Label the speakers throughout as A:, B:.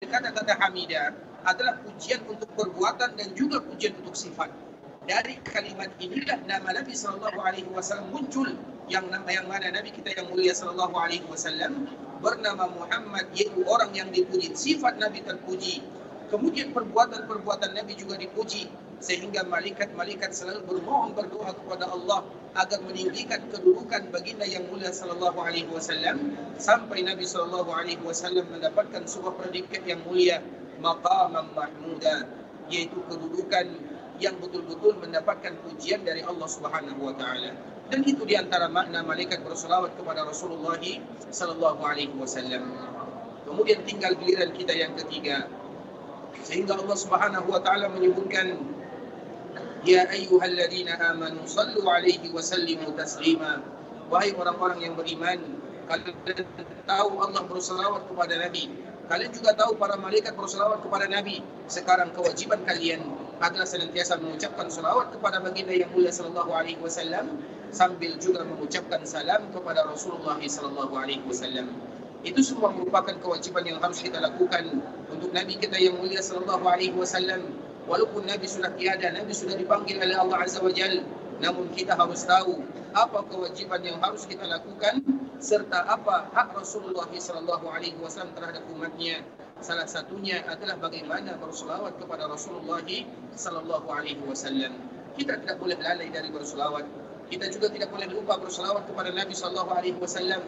A: kata-kata hamidah adalah pujian untuk perbuatan dan juga pujian untuk sifat. Dari kalimat inilah nama Nabi SAW muncul, yang mana Nabi kita yang mulia SAW bernama Muhammad, yaitu orang yang dipuji. Sifat Nabi terpuji, kemudian perbuatan-perbuatan Nabi juga dipuji, sehingga malaikat-malaikat selalu berdoa kepada Allah agar meninggikan kedudukan baginda yang mulia SAW, sampai Nabi SAW mendapatkan sebuah predikat yang mulia, maqaman mahmuda, yaitu kedudukan yang betul-betul mendapatkan pujian dari Allah Subhanahu wa taala. Dan itu diantara makna malaikat berselawat kepada Rasulullah SAW. Kemudian tinggal giliran kita yang ketiga, sehingga Allah Subhanahu wa taala menyebutkan, ya ayyuhalladzina amanu sallu alaihi wa sallimu taslima. Wahai orang-orang yang beriman, kalian tahu Allah berselawat kepada Nabi, kalian juga tahu para malaikat berselawat kepada Nabi. Sekarang kewajiban kalian adalah senantiasa mengucapkan selawat kepada baginda yang mulia sallallahu alaihi wasallam, sambil juga mengucapkan salam kepada Rasulullah sallallahu alaihi wasallam. Itu semua merupakan kewajiban yang harus kita lakukan untuk Nabi kita yang mulia sallallahu alaihi wasallam. Walaupun Nabi sudah tiada, Nabi sudah dipanggil oleh Allah Azza wa Jalla, namun kita harus tahu apa kewajiban yang harus kita lakukan serta apa hak Rasulullah sallallahu alaihi wasallam terhadap umatnya. Salah satunya adalah bagaimana berselawat kepada Rasulullah sallallahu alaihi wasallam. Kita tidak boleh lalai dari berselawat. Kita juga tidak boleh lupa berselawat kepada Nabi sallallahu alaihi wasallam,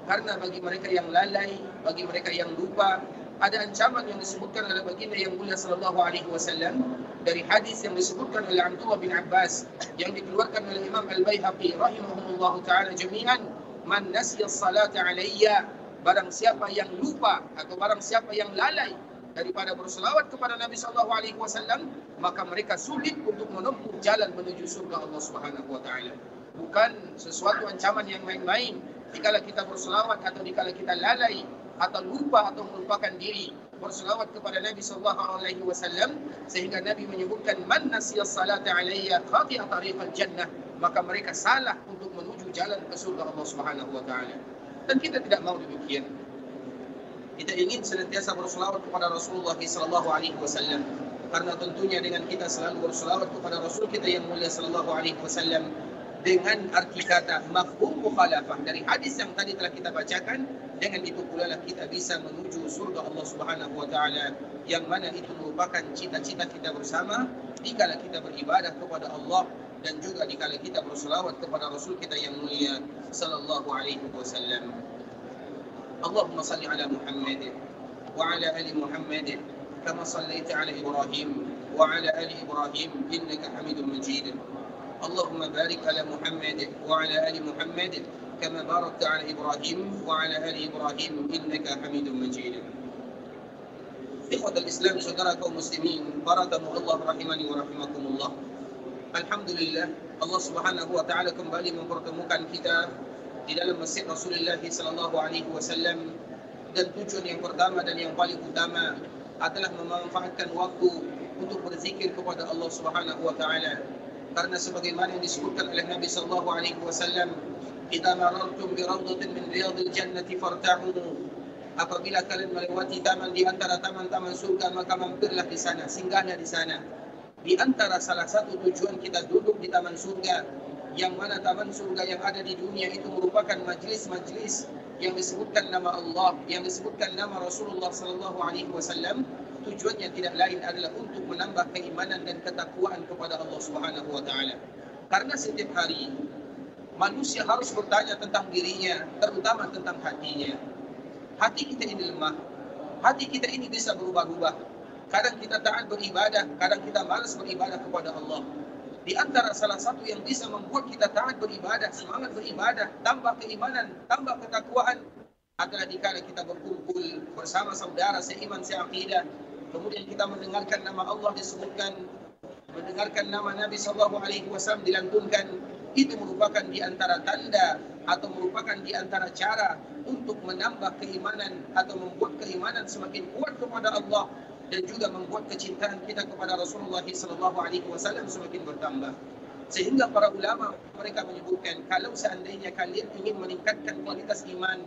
A: karena bagi mereka yang lalai, bagi mereka yang lupa, ada ancaman yang disebutkan oleh baginda yang mulia sallallahu alaihi wasallam dari hadis yang disebutkan oleh Abdullah bin Abbas yang dikeluarkan oleh Imam Al-Baihaqi rahimahumullahu taala jami'an, man nasiya as-salata alayya, barang siapa yang lupa atau barang siapa yang lalai daripada berselawat kepada Nabi sallallahu alaihi wasallam, maka mereka sulit untuk menempuh jalan menuju surga Allah Subhanahu wa taala. Bukan sesuatu ancaman yang main-main dikala kita berselawat atau dikala kita lalai atau lupa atau melupakan diri berselawat kepada Nabi sallallahu alaihi wasallam, sehingga Nabi menyebutkan man nasiya salata alayya khati'a tariqal jannah, maka mereka salah untuk menuju jalan ke surga Allah Subhanahu wa taala. Dan kita tidak mau demikian. Kita ingin senantiasa berselawat kepada Rasulullah sallallahu alaihi wasallam, karena tentunya dengan kita selalu berselawat kepada Rasul kita yang mulia sallallahu alaihi wasallam dengan arti kata mafhum mukhalafah dari hadis yang tadi telah kita bacakan, dengan itu pula lah kita bisa menuju surga Allah Subhanahu wa taala, yang mana itu merupakan cita-cita kita bersama dikala kita beribadah kepada Allah dan juga dikala kita berselawat kepada Rasul kita yang mulia sallallahu alaihi wasallam. Allahumma salli ala Muhammad wa ala ali Muhammad kama sallaita ala Ibrahim wa ala ali Ibrahim innaka Hamidum Majid. Allahumma barik ala Muhammad wa ala ali Muhammad kama barakta ala Ibrahim wa ala ali Ibrahim innaka Hamidum Majid. Ikhwatal Islam, saudara kaum muslimin, barakallahu rahimani wa rahimakumullah. Alhamdulillah, Allah Subhanahu wa taala kembali mempertemukan kita di dalam masjid Rasulullah sallallahu alaihi wasallam, dan tujuan yang pertama dan yang paling utama adalah memanfaatkan waktu untuk berzikir kepada Allah Subhanahu wa taala. Karena sebagaimana yang disebutkan oleh Nabi sallallahu alaihi wasallam, "Idza marartum bi rawdatin min riyadil jannati fartahu." Apabila kalian melewati taman di antara taman-taman surga, maka mampirlah di sana, singgahlah di sana. Di antara salah satu tujuan kita duduk di taman surga, yang mana taman surga yang ada di dunia itu merupakan majlis-majlis yang disebutkan nama Allah, yang disebutkan nama Rasulullah sallallahu alaihi wasallam. Tujuannya tidak lain adalah untuk menambah keimanan dan ketakwaan kepada Allah Subhanahu wa taala. Karena setiap hari manusia harus bertanya tentang dirinya, terutama tentang hatinya. Hati kita ini lemah, hati kita ini bisa berubah-ubah. Kadang kita taat beribadah, kadang kita malas beribadah kepada Allah. Di antara salah satu yang bisa membuat kita taat beribadah, semangat beribadah, tambah keimanan, tambah ketakwaan, adalah dikala kita berkumpul bersama saudara seiman seaqidah, kemudian kita mendengarkan nama Allah disebutkan, mendengarkan nama Nabi sallallahu alaihi wasallam dilantunkan. Itu merupakan di antara tanda atau merupakan di antara cara untuk menambah keimanan atau membuat keimanan semakin kuat kepada Allah, dan juga membuat kecintaan kita kepada Rasulullah sallallahu alaihi wasallam semakin bertambah. Sehingga para ulama mereka menyebutkan, kalau seandainya kalian ingin meningkatkan kualitas iman,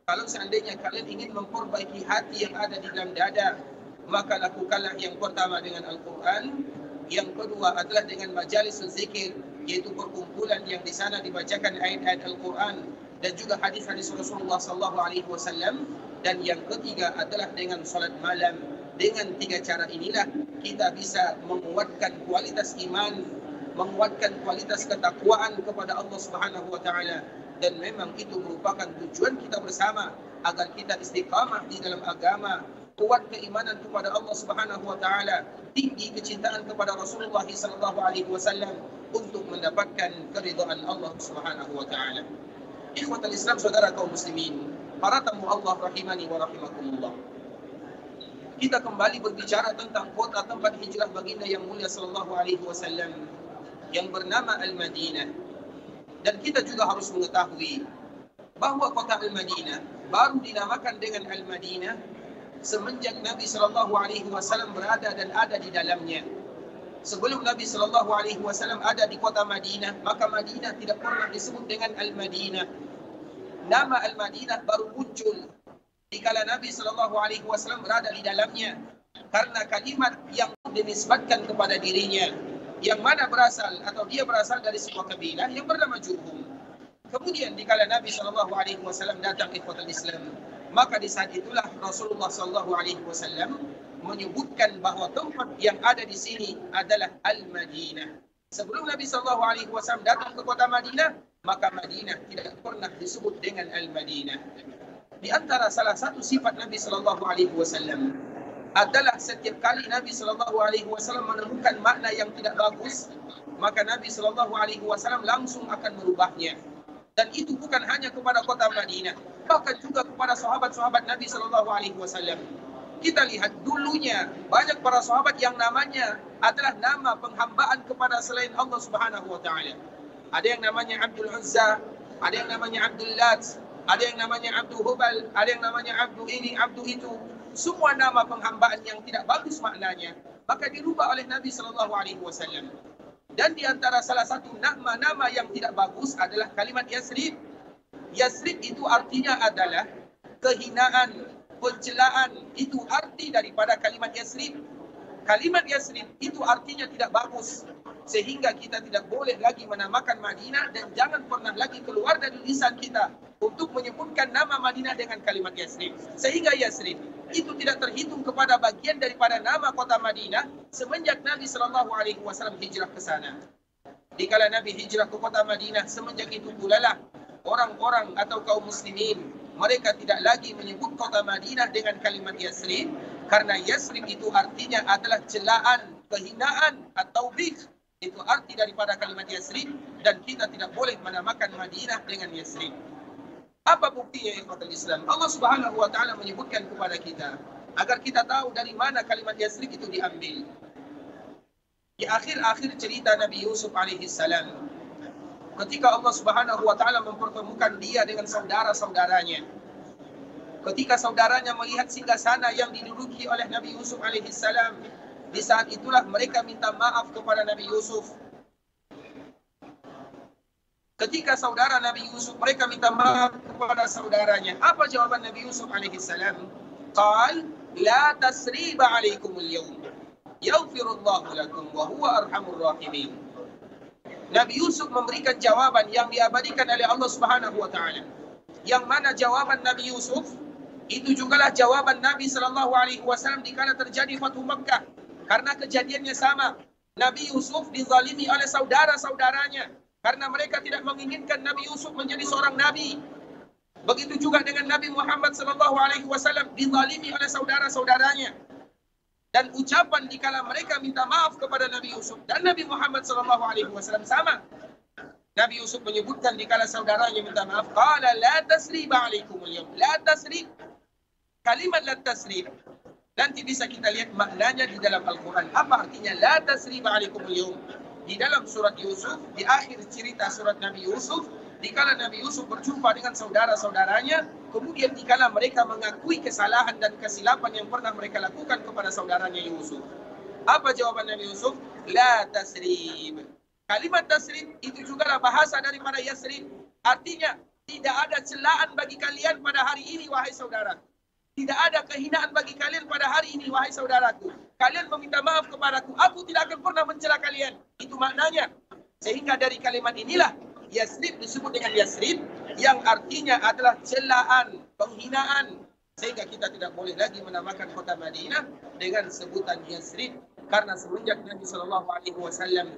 A: Kalau seandainya kalian ingin memperbaiki hati yang ada di dalam dada, maka lakukanlah yang pertama dengan Al-Quran, yang kedua adalah dengan majalis zikir, yaitu perkumpulan yang di sana dibacakan ayat-ayat Al-Quran dan juga hadis-hadis Rasulullah SAW, dan yang ketiga adalah dengan salat malam. Dengan 3 cara inilah kita bisa menguatkan kualitas iman, menguatkan kualitas ketakwaan kepada Allah Subhanahu wa taala, dan memang itu merupakan tujuan kita bersama agar kita istiqamah di dalam agama, kuat keimanan kepada Allah Subhanahu wa taala, tinggi kecintaan kepada Rasulullah sallallahu alaihi wasallam untuk mendapatkan keridhaan Allah Subhanahu wa taala. Ikhwatul Islam, saudara kaum muslimin, para tamu Allah rahimani wa rahimakumullah. Kita kembali berbicara tentang kota tempat hijrah baginda yang mulia sallallahu alaihi wasallam yang bernama Al-Madinah. Dan kita juga harus mengetahui bahawa kota Al-Madinah baru dinamakan dengan Al-Madinah semenjak Nabi SAW berada dan ada di dalamnya. Sebelum Nabi SAW ada di kota Madinah, maka Madinah tidak pernah disebut dengan Al-Madinah. Nama Al-Madinah baru muncul dikala Nabi SAW berada di dalamnya, karena kalimat yang dinisbatkan kepada dirinya, yang mana berasal atau dia berasal dari sebuah kabilah yang bernama Jurhum. Kemudian dikala Nabi SAW datang ikhwatul Islam, maka di saat itulah Rasulullah SAW menyebutkan bahawa tempat yang ada di sini adalah Al-Madinah. Sebelum Nabi SAW datang ke kota Madinah, maka Madinah tidak pernah disebut dengan Al-Madinah. Di antara salah satu sifat Nabi SAW adalah setiap kali Nabi SAW menemukan makna yang tidak bagus, maka Nabi SAW langsung akan merubahnya. Dan itu bukan hanya kepada kota Madinah, bahkan juga kepada sahabat-sahabat Nabi SAW. Kita lihat dulunya banyak para sahabat yang namanya adalah nama penghambaan kepada selain Allah Subhanahu wa taala. Ada yang namanya Abdul Uzza, ada yang namanya Abdul Lat, ada yang namanya Abdul Hubal, ada yang namanya Abdul ini, Abdul itu. Semua nama penghambaan yang tidak bagus maknanya, maka dirubah oleh Nabi SAW. Dan di antara salah satu nama-nama yang tidak bagus adalah kalimat Yasrib. Yasrib itu artinya adalah kehinaan, pencelaan. Itu arti daripada kalimat Yasrib. Kalimat Yasrib itu artinya tidak bagus, sehingga kita tidak boleh lagi menamakan Madinah, dan jangan pernah lagi keluar dari lisan kita untuk menyebutkan nama Madinah dengan kalimat Yasrib. Sehingga Yasrib itu tidak terhitung kepada bagian daripada nama kota Madinah semenjak Nabi SAW hijrah ke sana. Dikala Nabi hijrah ke kota Madinah, semenjak itu pula lah orang-orang atau kaum muslimin, mereka tidak lagi menyebut kota Madinah dengan kalimat Yasrib, karena Yasrib itu artinya adalah celaan, kehinaan atau bih. Itu arti daripada kalimat Yasrib, dan kita tidak boleh menamakan Madinah dengan Yasrib. Apa buktinya ikhwatul Islam? Allah Subhanahu wa taala menyebutkan kepada kita agar kita tahu dari mana kalimat Yasrib itu diambil. Di akhir-akhir cerita Nabi Yusuf alaihi salam, ketika Allah Subhanahu wa taala mempertemukan dia dengan saudara-saudaranya. Ketika saudaranya melihat singgasana yang diduduki oleh Nabi Yusuf alaihi salam, di saat itulah mereka minta maaf kepada Nabi Yusuf. Ketika saudara Nabi Yusuf, mereka minta maaf kepada saudaranya. Apa jawaban Nabi Yusuf alaihi salam? Qal, la tasriba alaikumul yawm. Yaghfirullahu lakum wa huwa arhamur rahimin. Nabi Yusuf memberikan jawaban yang diabadikan oleh Allah Subhanahu wa taala. Yang mana jawaban Nabi Yusuf itu jugalah jawaban Nabi sallallahu alaihi wasallam dikala terjadi Fathu Makkah. Karena kejadiannya sama. Nabi Yusuf dizalimi oleh saudara-saudaranya karena mereka tidak menginginkan Nabi Yusuf menjadi seorang nabi. Begitu juga dengan Nabi Muhammad SAW dizalimi oleh saudara-saudaranya. Dan ucapan dikala mereka minta maaf kepada Nabi Yusuf dan Nabi Muhammad SAW sama. Nabi Yusuf menyebutkan dikala saudaranya minta maaf, qala la tasriba alaikumul yawm. La tasrib. Kalimat la tasrib nanti bisa kita lihat maknanya di dalam Al-Quran. Apa artinya la tasriba alaikumul yawm? Di dalam surat Yusuf, di akhir cerita surat Nabi Yusuf, dikala Nabi Yusuf berjumpa dengan saudara-saudaranya, kemudian dikala mereka mengakui kesalahan dan kesilapan yang pernah mereka lakukan kepada saudaranya Yusuf. Apa jawaban Nabi Yusuf? La tasrib. Kalimat tasrib itu juga bahasa daripada Yasrib. Artinya, Tidak ada celaan bagi kalian pada hari ini, wahai saudara. Tidak ada kehinaan bagi kalian pada hari ini, wahai saudaraku. Kalian meminta maaf kepadaku, aku tidak akan pernah mencela kalian. Itu maknanya. Sehingga dari kalimat inilah, Yasrib disebut dengan Yasrib, yang artinya adalah celaan, penghinaan. Sehingga kita tidak boleh lagi menamakan kota Madinah dengan sebutan Yasrib. Karena semenjak Nabi SAW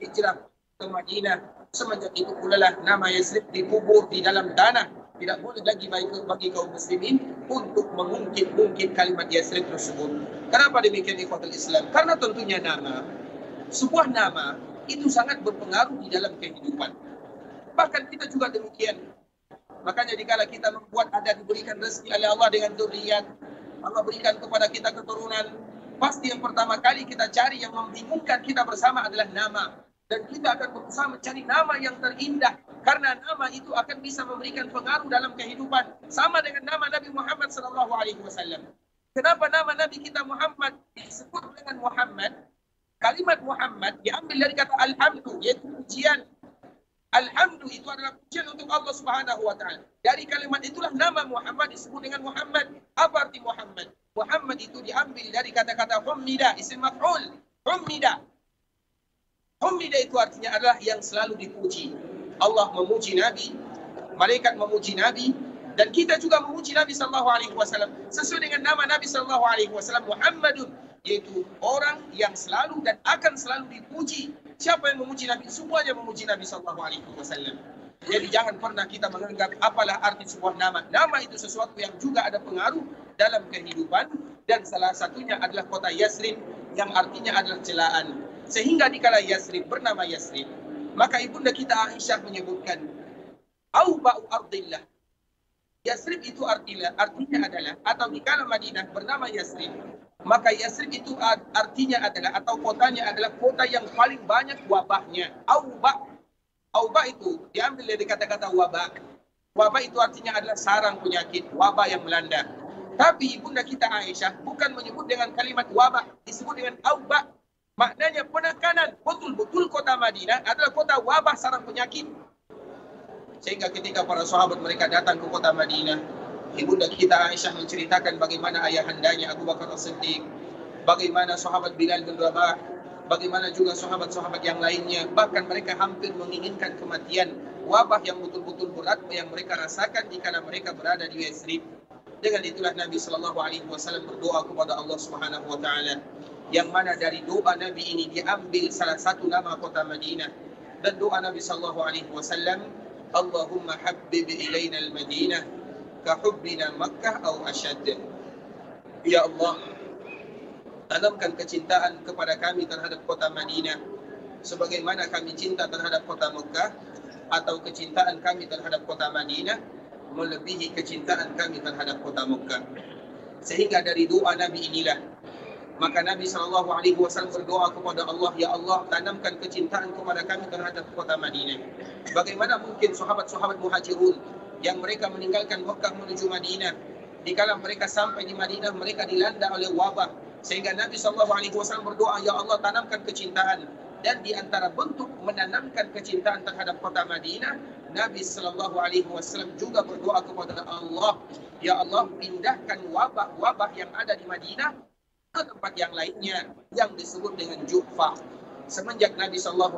A: hijrah ke Madinah, semenjak itu pula lah nama Yasrib dikubur di dalam tanah. Tidak boleh lagi bagi kaum muslimin untuk mengungkit kalimat Yasrib tersebut. Kenapa demikian ikhwatul Islam? Karena tentunya nama, sebuah nama itu sangat berpengaruh di dalam kehidupan. Bahkan kita juga demikian. Makanya dikala kita membuat ada diberikan rezeki oleh Allah dengan zuriat, Allah berikan kepada kita keturunan, pasti yang pertama kali kita cari yang membingungkan kita bersama adalah nama. Dan kita akan berusaha mencari nama yang terindah. Karena nama itu akan bisa memberikan pengaruh dalam kehidupan. Sama dengan nama Nabi Muhammad SAW. Kenapa nama Nabi kita Muhammad disebut dengan Muhammad? Kalimat Muhammad diambil dari kata Alhamdu, yaitu pujian. Alhamdu itu adalah pujian untuk Allah Subhanahu wa Ta'ala. Dari kalimat itulah nama Muhammad disebut dengan Muhammad. Apa arti Muhammad? Muhammad itu diambil dari kata-kata Hummida, isim maf'ul. Hummida. Hummida itu artinya adalah yang selalu dipuji. Allah memuji Nabi, malaikat memuji Nabi, dan kita juga memuji Nabi SAW sesuai dengan nama Nabi SAW Muhammadun, yaitu orang yang selalu dan akan selalu dipuji. Siapa yang memuji Nabi? Semuanya memuji Nabi SAW. Jadi jangan pernah kita menganggap apalah arti sebuah nama. Nama itu sesuatu yang juga ada pengaruh dalam kehidupan, dan salah satunya adalah kota Yasrib yang artinya adalah celaan. Sehingga dikala Yasrib bernama Yasrib, maka ibunda kita Aisyah menyebutkan Auba'u ardillah. Yasrib itu artinya adalah, atau dikala Madinah bernama Yasrib, maka Yasrib itu artinya adalah, atau kotanya adalah kota yang paling banyak wabahnya. Auba itu diambil dari kata-kata wabah. Wabah itu artinya adalah sarang penyakit, wabah yang melanda. Tapi ibunda kita Aisyah bukan menyebut dengan kalimat wabah, disebut dengan auba. Maknanya penekanan, betul-betul kota Madinah adalah kota wabah sarang penyakit. Sehingga ketika para sahabat mereka datang ke kota Madinah, ibunda kita Aisyah menceritakan bagaimana ayahandanya Abu Bakar As-Siddiq, bagaimana sahabat Bilal bin Rabah, bagaimana juga sahabat-sahabat yang lainnya. Bahkan mereka hampir menginginkan kematian, wabah yang betul-betul berat yang mereka rasakan jika mereka berada di Yasrib. Dengan itulah Nabi SAW berdoa kepada Allah Subhanahu wa Ta'ala, yang mana dari doa Nabi ini diambil salah satu nama kota Madinah. Dan doa Nabi SAW, Allahumma habbib ilayna al-Madinah ka hubbina Makkah aw ashad. Ya Allah, tanamkan kecintaan kepada kami terhadap kota Madinah sebagaimana kami cinta terhadap kota Mekah, atau kecintaan kami terhadap kota Madinah melebihi kecintaan kami terhadap kota Mekah. Sehingga dari doa Nabi inilah maka Nabi SAW berdoa kepada Allah, ya Allah, tanamkan kecintaan kepada kami terhadap kota Madinah. Bagaimana mungkin sahabat-sahabat muhajirun yang mereka meninggalkan Mekah menuju Madinah, dikala mereka sampai di Madinah mereka dilanda oleh wabah. Sehingga Nabi SAW berdoa, ya Allah, tanamkan kecintaan. Dan di antara bentuk menanamkan kecintaan terhadap kota Madinah, Nabi SAW juga berdoa kepada Allah, ya Allah, pindahkan wabah-wabah yang ada di Madinah ke tempat yang lainnya yang disebut dengan Juhfah. Semenjak Nabi SAW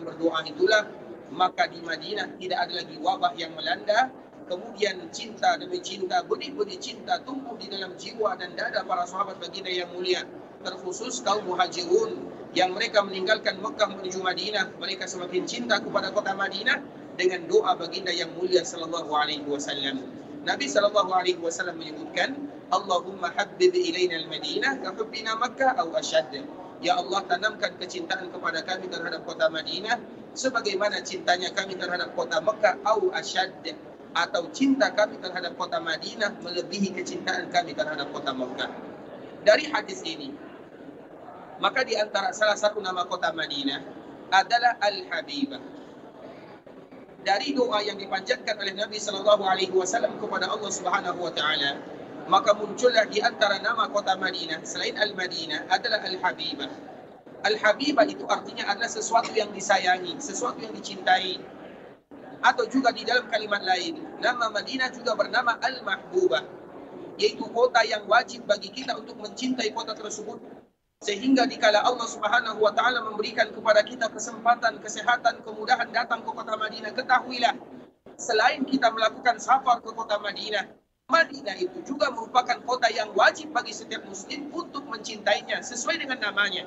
A: berdoa itulah, maka di Madinah tidak ada lagi wabah yang melanda. Kemudian cinta demi cinta, benih-benih cinta tumbuh di dalam jiwa dan dada para sahabat baginda yang mulia, terkhusus kaum muhajirun yang mereka meninggalkan Mekah menuju Madinah. Mereka semakin cinta kepada kota Madinah dengan doa baginda yang mulia sallallahu alaihi wasallam. Nabi sallallahu alaihi wasallam menyebutkan, Allahumma habbib ilaina al-Madinah ka hubbina Makkah aw ashad. Ya Allah, tanamkan kecintaan kepada kami terhadap kota Madinah sebagaimana cintanya kami terhadap kota Mekah, aw ashad, atau cinta kami terhadap kota Madinah melebihi kecintaan kami terhadap kota Mekah. Dari hadis ini, maka di antara salah satu nama kota Madinah adalah Al-Habibah. Dari doa yang dipanjatkan oleh Nabi SAW kepada Allah Subhanahu wa Ta'ala, maka muncullah di antara nama kota Madinah selain Al-Madinah adalah Al-Habibah. Al-Habibah itu artinya adalah sesuatu yang disayangi, sesuatu yang dicintai. Atau juga di dalam kalimat lain, nama Madinah juga bernama Al-Mahbubah, yaitu kota yang wajib bagi kita untuk mencintai kota tersebut. Sehingga dikala Allah Subhanahu wa taala memberikan kepada kita kesempatan, kesehatan, kemudahan datang ke kota Madinah, ketahuilah selain kita melakukan safar ke kota Madinah, Madinah itu juga merupakan kota yang wajib bagi setiap muslim untuk mencintainya sesuai dengan namanya.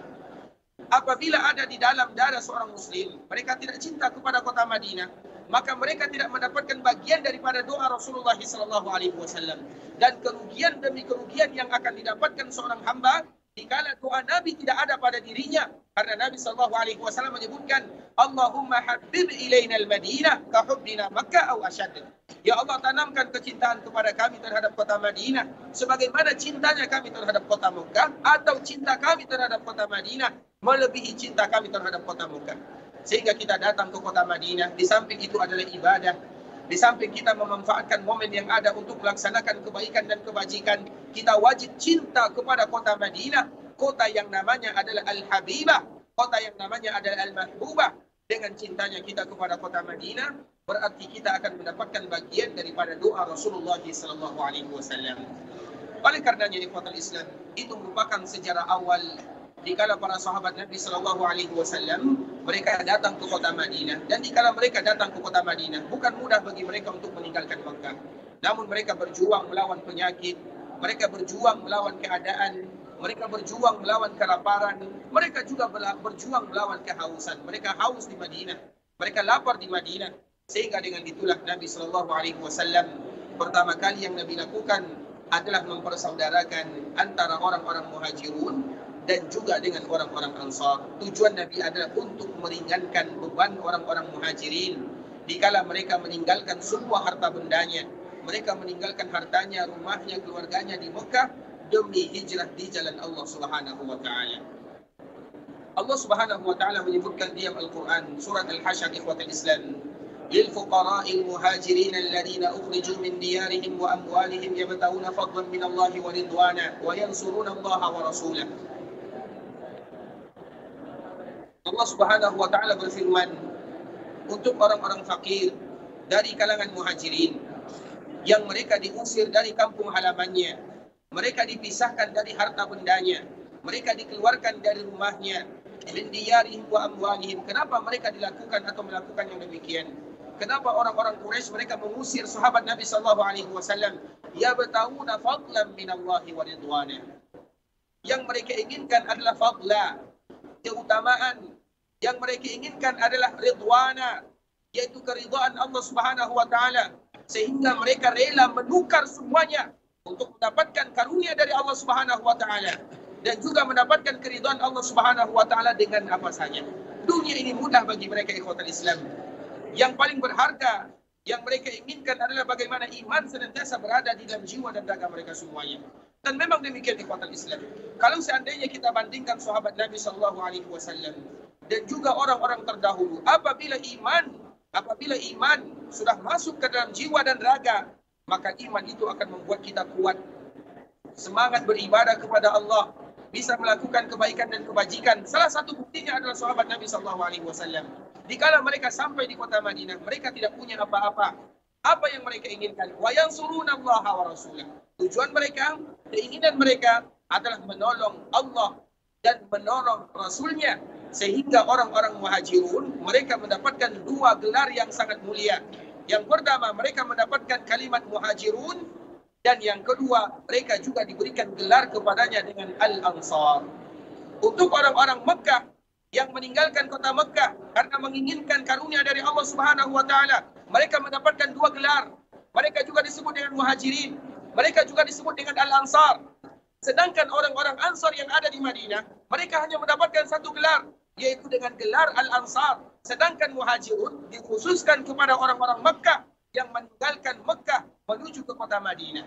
A: Apabila ada di dalam darah seorang muslim, mereka tidak cinta kepada kota Madinah, maka mereka tidak mendapatkan bagian daripada doa Rasulullah SAW. Dan kerugian demi kerugian yang akan didapatkan seorang hamba dikala doa Nabi tidak ada pada dirinya. Karena Nabi SAW menyebutkan, Allahumma habib ilaina al-Madinah kahubbina Makkah aw ashad. Ya Allah, tanamkan kecintaan kepada kami terhadap kota Madinah sebagaimana cintanya kami terhadap kota Mekah, atau cinta kami terhadap kota Madinah melebihi cinta kami terhadap kota Mekah. Sehingga kita datang ke kota Madinah, di samping itu adalah ibadah, di samping kita memanfaatkan momen yang ada untuk melaksanakan kebaikan dan kebajikan, kita wajib cinta kepada kota Madinah, kota yang namanya adalah Al-Habibah, kota yang namanya adalah Al-Mahbubah. Dengan cintanya kita kepada kota Madinah, berarti kita akan mendapatkan bagian daripada doa Rasulullah SAW. Oleh karenanya, ikhwatul Islam, itu merupakan sejarah awal dikala para sahabat Nabi SAW mereka datang ke kota Madinah. Dan dikala mereka datang ke kota Madinah, bukan mudah bagi mereka untuk meninggalkan Makkah. Namun mereka berjuang melawan penyakit, mereka berjuang melawan keadaan, mereka berjuang melawan kelaparan, mereka juga berjuang melawan kehausan. Mereka haus di Madinah, mereka lapar di Madinah. Sehingga dengan itulah Nabi SAW pertama kali yang Nabi lakukan adalah mempersaudarakan antara orang-orang muhajirun dan juga dengan orang-orang Ansar. Tujuan Nabi adalah untuk meringankan beban orang-orang muhajirin dikala mereka meninggalkan semua harta bendanya. Mereka meninggalkan hartanya, rumahnya, keluarganya di Mekah demi hijrah di jalan Allah Subhanahu wa taala. Allah Subhanahu wa taala menyebutkan di Al-Qur'an surat Al-Hasyr, ikhwatul Islam, lil fuqara'il muhajirin alladziina ukhriju min diyarihim wa amwalihim yabtaguna fadlan min Allah wa ridwana wa yansuruna Allah wa rasulahu. Allah Subhanahu wa taala berfirman untuk orang-orang fakir dari kalangan muhajirin yang mereka diusir dari kampung halamannya, mereka dipisahkan dari harta bendanya, mereka dikeluarkan dari rumahnya, min diyarihim wa amwalihim. Kenapa mereka dilakukan atau melakukan yang demikian? Kenapa orang-orang Quraisy mereka mengusir sahabat Nabi SAW? Yabtaguna fadlan min Allah wa ridwana. Yang mereka inginkan adalah fadla, keutamaan. Yang mereka inginkan adalah ridwana, yaitu keridhaan Allah Subhanahu wa taala. Sehingga mereka rela menukar semuanya untuk mendapatkan karunia dari Allah Subhanahu wa taala dan juga mendapatkan keridhaan Allah Subhanahu wa taala dengan apa saja. Dunia ini mudah bagi mereka, ikhwatul Islam. Yang paling berharga yang mereka inginkan adalah bagaimana iman senantiasa berada di dalam jiwa dan raga mereka semuanya. Dan memang demikian, ikhwatul Islam. Kalau seandainya kita bandingkan sahabat Nabi SAW dan juga orang-orang terdahulu, apabila iman sudah masuk ke dalam jiwa dan raga, maka iman itu akan membuat kita kuat, semangat beribadah kepada Allah, bisa melakukan kebaikan dan kebajikan. Salah satu buktinya adalah sahabat Nabi SAW. Dikala mereka sampai di kota Madinah, mereka tidak punya apa-apa. Apa yang mereka inginkan? Wa yansuruna Allah wa rasulah. Tujuan mereka, keinginan mereka adalah menolong Allah dan menolong Rasulnya. Sehingga orang-orang muhajirun mereka mendapatkan dua gelar yang sangat mulia. Yang pertama, mereka mendapatkan kalimat muhajirun, dan yang kedua, mereka juga diberikan gelar kepadanya dengan Al-Ansar. Untuk orang-orang Mekah yang meninggalkan kota Mekah karena menginginkan karunia dari Allah Subhanahu wa taala, mereka mendapatkan dua gelar. Mereka juga disebut dengan muhajirin, mereka juga disebut dengan Al-Ansar. Sedangkan orang-orang Ansar yang ada di Madinah, mereka hanya mendapatkan satu gelar, yaitu dengan gelar Al-Ansar. Sedangkan muhajirun dikhususkan kepada orang-orang Mekah yang meninggalkan Mekah menuju ke kota Madinah.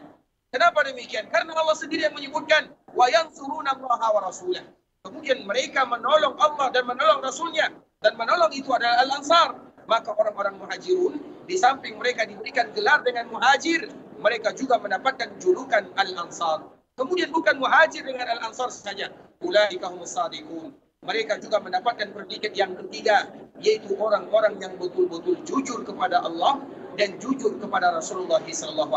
A: Kenapa demikian? Karena Allah sendiri yang menyebutkan wa yansuruna Allah wa rasulah. Kemudian mereka menolong Allah dan menolong Rasulnya, dan menolong itu adalah Al-Ansar. Maka orang-orang muhajirun, di samping mereka diberikan gelar dengan muhajir, mereka juga mendapatkan julukan Al-Ansar. Kemudian bukan muhajir dengan Al-Ansar saja, ulaika humus shadiqun. mereka juga mendapatkan predikat yang ketiga, yaitu orang-orang yang betul-betul jujur kepada Allah dan jujur kepada Rasulullah SAW.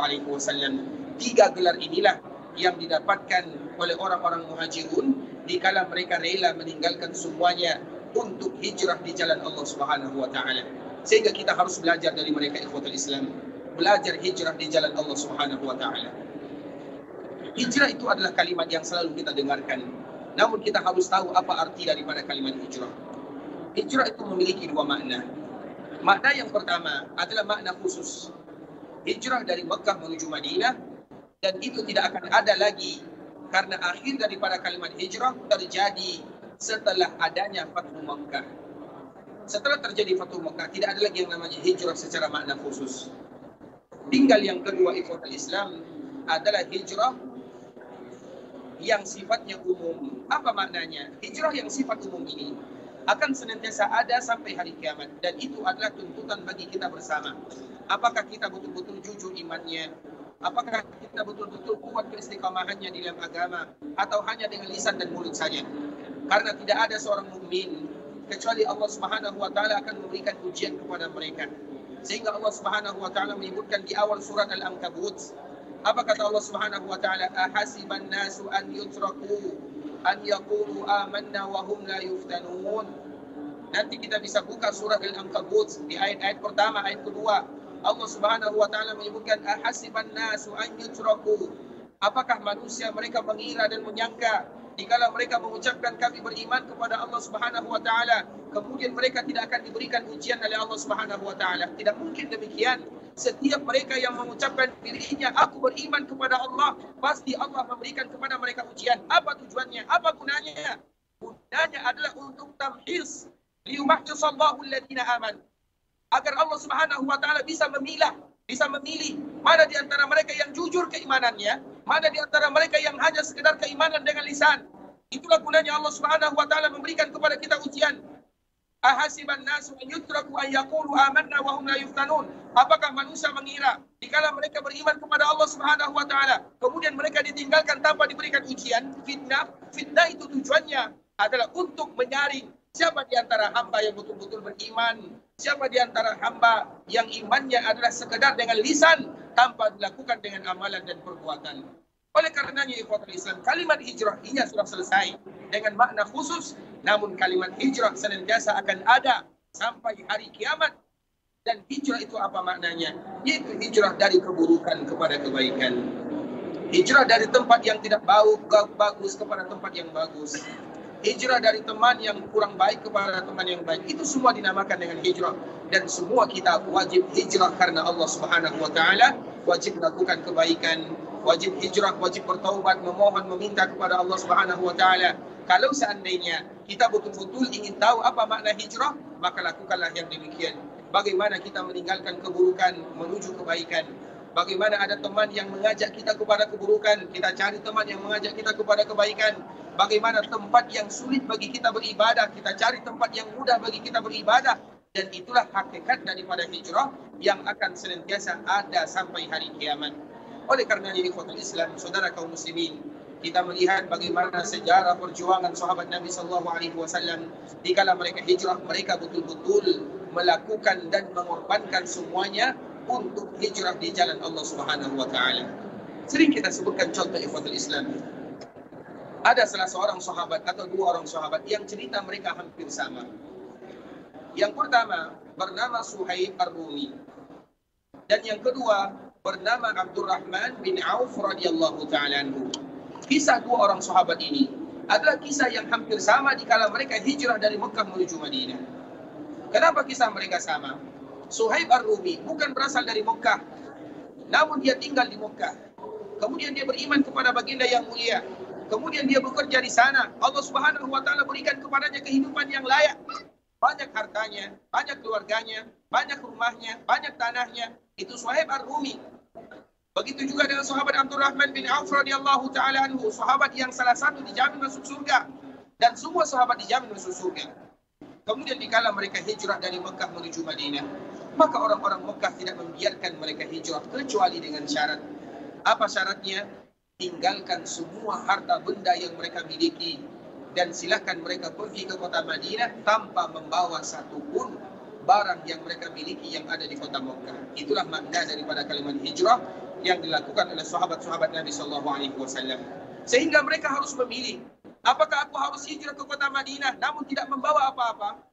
A: 3 gelar inilah yang didapatkan oleh orang-orang muhajirun dikala mereka rela meninggalkan semuanya untuk hijrah di jalan Allah Subhanahu wa taala. Sehingga kita harus belajar dari mereka, ikhwatul Islam, belajar hijrah di jalan Allah Subhanahu wa taala. Hijrah itu adalah kalimat yang selalu kita dengarkan. Namun kita harus tahu apa arti daripada kalimat hijrah. Hijrah itu memiliki 2 makna. Makna yang pertama adalah makna khusus. Hijrah dari Mekah menuju Madinah, dan itu tidak akan ada lagi karena akhir daripada kalimat hijrah terjadi setelah adanya Fathu Mekah. Setelah terjadi Fathu Mekah, tidak ada lagi yang namanya hijrah secara makna khusus. Tinggal yang kedua, ikhwatul Islam, adalah hijrah yang sifatnya umum. Apa maknanya? Hijrah yang sifat umum ini akan senantiasa ada sampai hari kiamat, dan itu adalah tuntutan bagi kita bersama. Apakah kita betul-betul jujur imannya? Apakah kita betul-betul kuat keistiqamahannya di dalam agama, atau hanya dengan lisan dan mulut saja? Karena tidak ada seorang mukmin kecuali Allah Subhanahu wa taala akan memberikan ujian kepada mereka. Sehingga Allah Subhanahu wa taala menyebutkan di awal surat Al-Ankabut, apa kata Allah Subhanahu wa taala? Ahasiban nasu an yutraku an yaqulu amanna wa hum la yuftanun. Nanti kita bisa buka surat Al-Ankabut di ayat pertama, ayat kedua. Allah Subhanahu wa taala menyebutkan ahasiban nasu an yutraku. Apakah manusia mereka mengira dan menyangka dikala mereka mengucapkan kami beriman kepada Allah Subhanahu wa taala, kemudian mereka tidak akan diberikan ujian oleh Allah Subhanahu wa taala? Tidak mungkin demikian. Setiap mereka yang mengucapkan dirinya aku beriman kepada Allah, pasti Allah memberikan kepada mereka ujian. Apa tujuannya? Apa gunanya? Gunanya adalah untuk tamhis, liyumahhisallahu alladhina amanu, agar Allah Subhanahu wa taala bisa memilih mana di antara mereka yang jujur keimanannya, mana di antara mereka yang hanya sekedar keimanan dengan lisan. Itulah gunanya Allah Subhanahu wa taala memberikan kepada kita ujian. Ahasiban nasu an yutraku an yaqulu amanna wa hum la yuftanun. Apakah manusia mengira dikala mereka beriman kepada Allah Subhanahu wa taala, kemudian mereka ditinggalkan tanpa diberikan ujian? Fitnah itu tujuannya adalah untuk menyaring siapa di antara hamba yang betul-betul beriman, siapa di antara hamba yang imannya adalah sekedar dengan lisan tanpa dilakukan dengan amalan dan perbuatan. Oleh karenanya, ikhwatul Islam, kalimat hijrah ini sudah selesai dengan makna khusus, namun kalimat hijrah senantiasa akan ada sampai hari kiamat. Dan hijrah itu apa maknanya? Yaitu hijrah dari keburukan kepada kebaikan. Hijrah dari tempat yang tidak bagus kepada tempat yang bagus. Hijrah dari teman yang kurang baik kepada teman yang baik. Itu semua dinamakan dengan hijrah. Dan semua kita wajib hijrah karena Allah Subhanahu wa taala, wajib melakukan kebaikan, wajib hijrah, wajib bertaubat, memohon, meminta kepada Allah Subhanahu wa taala. Kalau seandainya kita betul-betul ingin tahu apa makna hijrah, maka lakukanlah yang demikian. Bagaimana kita meninggalkan keburukan menuju kebaikan. Bagaimana ada teman yang mengajak kita kepada keburukan, kita cari teman yang mengajak kita kepada kebaikan. Bagaimana tempat yang sulit bagi kita beribadah, kita cari tempat yang mudah bagi kita beribadah. Dan itulah hakikat daripada hijrah yang akan senantiasa ada sampai hari kiamat. Oleh karenanya, ikhwatul Islam, saudara kaum muslimin, kita melihat bagaimana sejarah perjuangan sahabat Nabi SAW. Dikala mereka hijrah, mereka betul-betul melakukan dan mengorbankan semuanya untuk hijrah di jalan Allah Subhanahu wa taala. Sering kita sebutkan contoh, ikhwatul Islam. Ada salah seorang sahabat atau 2 orang sahabat yang cerita mereka hampir sama. Yang pertama bernama Suhaib Ar-Rumi, dan yang kedua bernama Abdurrahman bin Auf radhiyallahu ta'ala anhu. Kisah 2 orang sahabat ini adalah kisah yang hampir sama dikala mereka hijrah dari Mekah menuju Madinah. Kenapa kisah mereka sama? Suhaib Ar-Rumi bukan berasal dari Mekah, namun dia tinggal di Mekah. Kemudian dia beriman kepada baginda yang mulia. Kemudian dia bekerja di sana. Allah Subhanahu wa taala berikan kepadanya kehidupan yang layak. Banyak hartanya, banyak keluarganya, banyak rumahnya, banyak tanahnya. Itu Suhaib Ar-Rumi. Begitu juga dengan sahabat Abdurrahman bin Auf radhiyallahu ta'ala anhu, sahabat yang salah satu dijamin masuk surga, dan semua sahabat dijamin masuk surga. Kemudian dikala mereka hijrah dari Mekah menuju Madinah, maka orang-orang Mekah tidak membiarkan mereka hijrah kecuali dengan syarat. Apa syaratnya? Tinggalkan semua harta benda yang mereka miliki, dan silakan mereka pergi ke kota Madinah tanpa membawa satupun barang yang mereka miliki yang ada di kota Mekah. Itulah makna daripada kalimat hijrah yang dilakukan oleh sahabat-sahabat Nabi sallallahu alaihi wasallam. Sehingga mereka harus memilih, apakah aku harus hijrah ke kota Madinah namun tidak membawa apa-apa,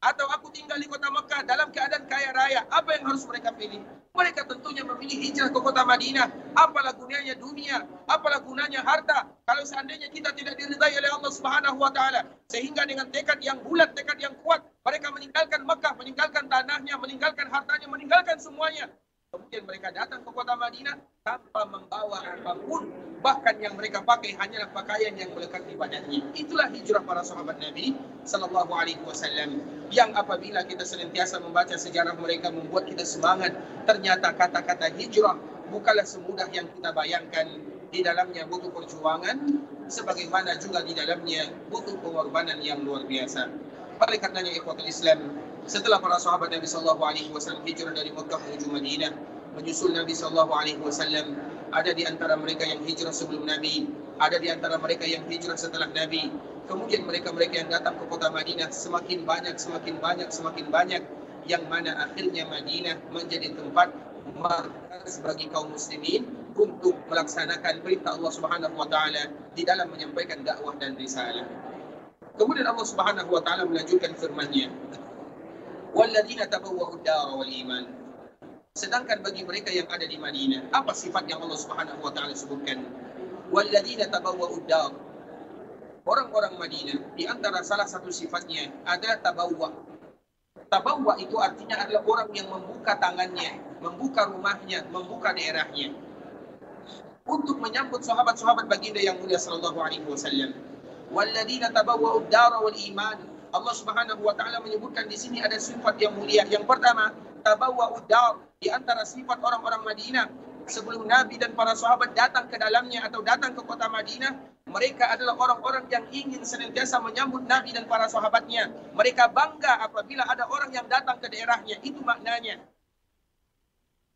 A: atau aku tinggal di kota Mekah dalam keadaan kaya raya? Apa yang harus mereka pilih? Mereka tentunya memilih hijrah ke kota Madinah. Apalah gunanya dunia, apalah gunanya harta kalau seandainya kita tidak diridai oleh Allah Subhanahu wa taala. Sehingga dengan tekad yang bulat, tekad yang kuat, mereka meninggalkan Mekah, meninggalkan tanahnya, meninggalkan hartanya, meninggalkan semuanya. Kemudian mereka datang ke kota Madinah tanpa membawa apapun. Bahkan yang mereka pakai hanyalah pakaian yang melekat di badannya. Itulah hijrah para sahabat Nabi sallallahu alaihi wasallam, yang apabila kita senantiasa membaca sejarah mereka membuat kita semangat. Ternyata kata-kata hijrah bukanlah semudah yang kita bayangkan. Di dalamnya butuh perjuangan, sebagaimana juga di dalamnya butuh pengorbanan yang luar biasa. Oleh karenanya ikhwatul Islam, setelah para sahabat Nabi sallallahu alaihi wasallam hijrah dari Mekah menuju Madinah, menyusul Nabi sallallahu alaihi wasallam, ada di antara mereka yang hijrah sebelum Nabi, ada di antara mereka yang hijrah setelah Nabi. Kemudian mereka-mereka yang datang ke kota Madinah semakin banyak, yang mana akhirnya Madinah menjadi tempat markas bagi kaum muslimin untuk melaksanakan perintah Allah Subhanahu wa taala di dalam menyampaikan dakwah dan risalah. Kemudian Allah Subhanahu wa taala melanjutkan firman-Nya, "Walladzina tabawwa'ud dara wal iman." Sedangkan bagi mereka yang ada di Madinah, apa sifat yang Allah Subhanahu wa taala sebutkan? Walladzina tabawwa'ud dar. Orang-orang Madinah, di antara salah satu sifatnya adalah tabawwa. Tabawwa itu artinya adalah orang yang membuka tangannya, membuka rumahnya, membuka daerahnya untuk menyambut sahabat-sahabat baginda yang mulia sallallahu alaihi wasallam. Walladzina tabawwa'ud dara wal iman. Allah Subhanahu wa taala menyebutkan di sini ada sifat yang mulia. Yang pertama, tabawwa'ud dar. Di antara sifat orang-orang Madinah sebelum Nabi dan para sahabat datang ke dalamnya atau datang ke kota Madinah, mereka adalah orang-orang yang ingin senantiasa menyambut Nabi dan para sahabatnya. Mereka bangga apabila ada orang yang datang ke daerahnya. Itu maknanya.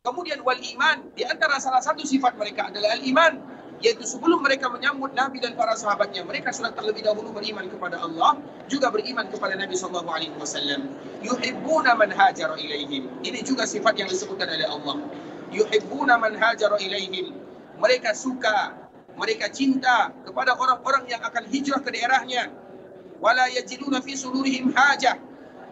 A: Kemudian wal iman, di antara salah satu sifat mereka adalah al-iman, yaitu sebelum mereka menyambut Nabi dan para sahabatnya, mereka sudah terlebih dahulu beriman kepada Allah, juga beriman kepada Nabi sallallahu alaihi wasallam. Yuhibbuna man hajara ilaihim. Ini juga sifat yang disebutkan oleh Allah. Yuhibbuna man hajara ilaihim. Mereka suka, mereka cinta kepada orang-orang yang akan hijrah ke daerahnya. Wala yajiduna fi sudurihim hajah.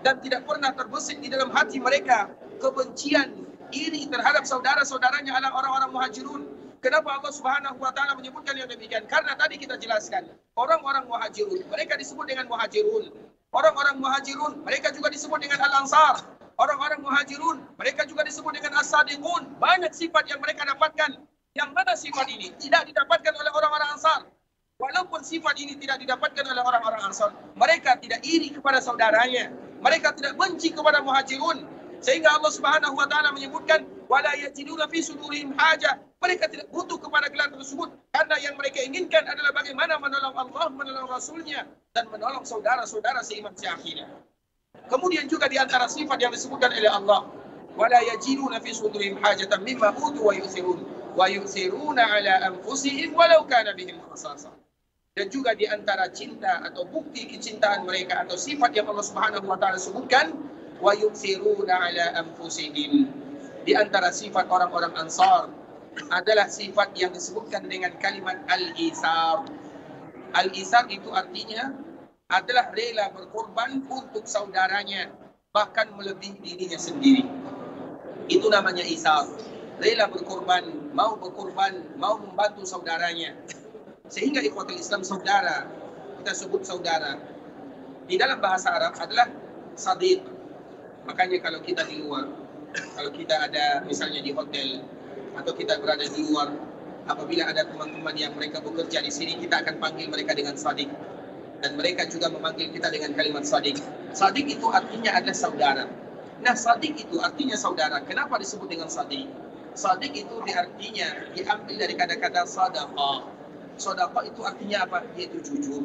A: Dan tidak pernah terbesit di dalam hati mereka kebencian, iri terhadap saudara-saudaranya adalah orang-orang muhajirun. Kenapa Allah Subhanahu wa taala menyebutkan yang demikian? Karena tadi kita jelaskan, orang-orang muhajirun, mereka disebut dengan muhajirun. Orang-orang muhajirun, mereka juga disebut dengan al-ansar. Orang-orang muhajirun, mereka juga disebut dengan as-sadiqun. Banyak sifat yang mereka dapatkan. Yang mana sifat ini tidak didapatkan oleh orang-orang ansar. Walaupun sifat ini tidak didapatkan oleh orang-orang ansar, mereka tidak iri kepada saudaranya. Mereka tidak benci kepada muhajirun. Sehingga Allah Subhanahu wa taala menyebutkan wala yajiduna fi sudurihim hajah. Mereka tidak butuh kepada gelar tersebut, karena yang mereka inginkan adalah bagaimana menolong Allah, menolong Rasulnya, dan menolong saudara-saudara seiman seakhirnya. Kemudian juga di antara sifat yang disebutkan oleh Allah, wala yajiduna fi sudurihim hajatan mimma utu wa yu'thiruna ala anfusihim walau kana bihim khasasah. Dan juga di antara cinta atau bukti kecintaan mereka atau sifat yang Allah Subhanahu wa taala sebutkan, wa yu'thiruna ala anfusihim. Di antara sifat orang-orang Ansar adalah sifat yang disebutkan dengan kalimat al-isar. Al-isar itu artinya adalah rela berkorban untuk saudaranya, bahkan melebihi dirinya sendiri. Itu namanya isar. Rela berkorban, mau membantu saudaranya. Sehingga ikhwatul Islam, saudara, kita sebut saudara, di dalam bahasa Arab adalah sadiq. Makanya kalau kita di luar, kalau kita ada misalnya di hotel, atau kita berada di luar, apabila ada teman-teman yang mereka bekerja di sini, kita akan panggil mereka dengan sadiq. Dan mereka juga memanggil kita dengan kalimat sadiq. Sadiq itu artinya adalah saudara. Nah, sadiq itu artinya saudara. Kenapa disebut dengan sadiq? Sadiq itu artinya diambil dari kata-kata sadaqah. Sadaqah itu artinya apa? Yaitu jujur.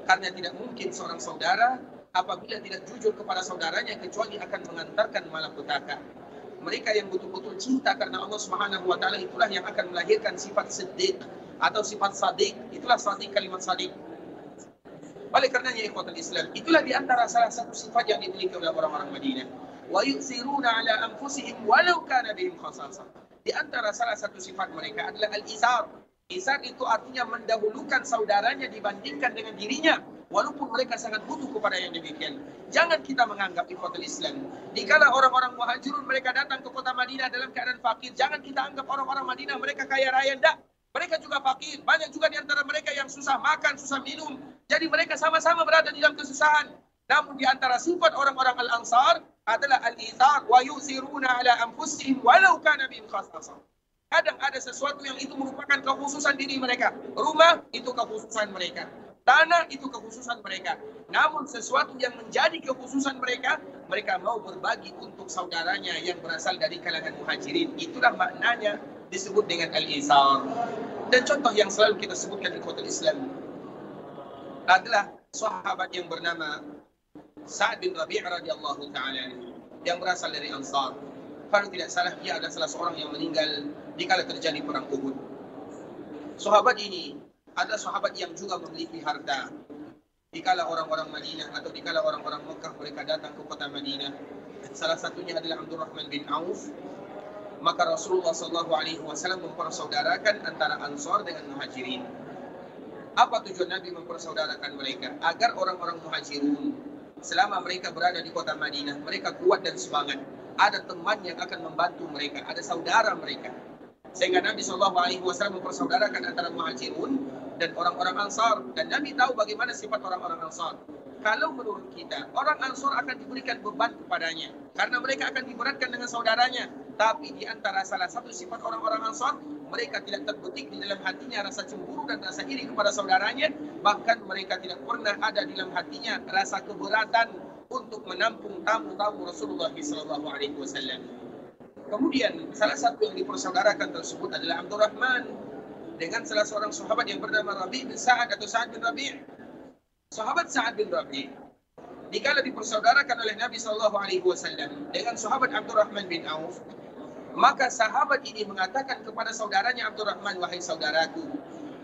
A: Karena tidak mungkin seorang saudara apabila tidak jujur kepada saudaranya kecuali akan mengantarkan malapetaka. Mereka yang betul-betul cinta karena Allah Subhanahu wa taala itulah yang akan melahirkan sifat siddiq atau sifat sadiq. Itulah sadiq, kalimat sadiq. Oleh karenanya ikhwatul Islam, itulah di antara salah satu sifat yang dimiliki oleh orang-orang Madinah. Wa yu'thiruna ala anfusihim walau kana bihim khasasah. Di antara salah satu sifat mereka adalah al-izar. Izar itu artinya mendahulukan saudaranya dibandingkan dengan dirinya, walaupun mereka sangat butuh kepada yang demikian. Jangan kita menganggap ikhwatul Islam, dikala orang-orang muhajirun mereka datang ke kota Madinah dalam keadaan fakir, jangan kita anggap orang-orang Madinah mereka kaya raya. Tidak. Mereka juga fakir. Banyak juga di antara mereka yang susah makan, susah minum. Jadi mereka sama-sama berada di dalam kesusahan. Namun di antara sifat orang-orang Al-Ansar adalah al-ithar wa yusiruna ala anfusihim walau kana bihim khasasah. Kadang ada sesuatu yang itu merupakan kekhususan diri mereka. Rumah itu kekhususan mereka. Tanah itu kekhususan mereka. Namun sesuatu yang menjadi kekhususan mereka, mereka mau berbagi untuk saudaranya yang berasal dari kalangan muhajirin. Itulah maknanya disebut dengan al-ithar. Dan contoh yang selalu kita sebutkan di kota Islam adalah sahabat yang bernama Sa'ad bin Rabi' radhiyallahu ta'ala yang berasal dari Ansar. Kalau tidak salah, dia adalah salah seorang yang meninggal dikala terjadi perang Uhud. Sahabat ini adalah sahabat yang juga memiliki harta. Dikala orang-orang Madinah atau dikala orang-orang Mekah mereka datang ke kota Madinah, salah satunya adalah Abdurrahman bin Auf. Maka Rasulullah SAW mempersaudarakan antara Ansar dengan Muhajirin. Apa tujuan Nabi mempersaudarakan mereka? Agar orang-orang Muhajirun selama mereka berada di kota Madinah, mereka kuat dan semangat. Ada teman yang akan membantu mereka, ada saudara mereka. Sehingga Nabi SAW mempersaudarakan antara Muhajirun dan orang-orang Ansar. Dan Nabi tahu bagaimana sifat orang-orang Ansar. Kalau menurut kita, orang Ansar akan diberikan beban kepadanya karena mereka akan diberatkan dengan saudaranya. Tapi di antara salah satu sifat orang-orang Ansar, mereka tidak terbetik di dalam hatinya rasa cemburu dan rasa iri kepada saudaranya. Bahkan mereka tidak pernah ada di dalam hatinya rasa keberatan untuk menampung tamu-tamu Rasulullah SAW. Kemudian salah satu yang dipersaudarakan tersebut adalah Abdurrahman dengan salah seorang sahabat yang bernama Rabi' bin Sa'ad atau Sa'ad bin Rabi'. Sahabat Sa'ad bin Rabi' dikala dipersaudarakan oleh Nabi SAW dengan sahabat Abdurrahman bin Auf, maka sahabat ini mengatakan kepada saudaranya Abdurrahman, wahai saudaraku,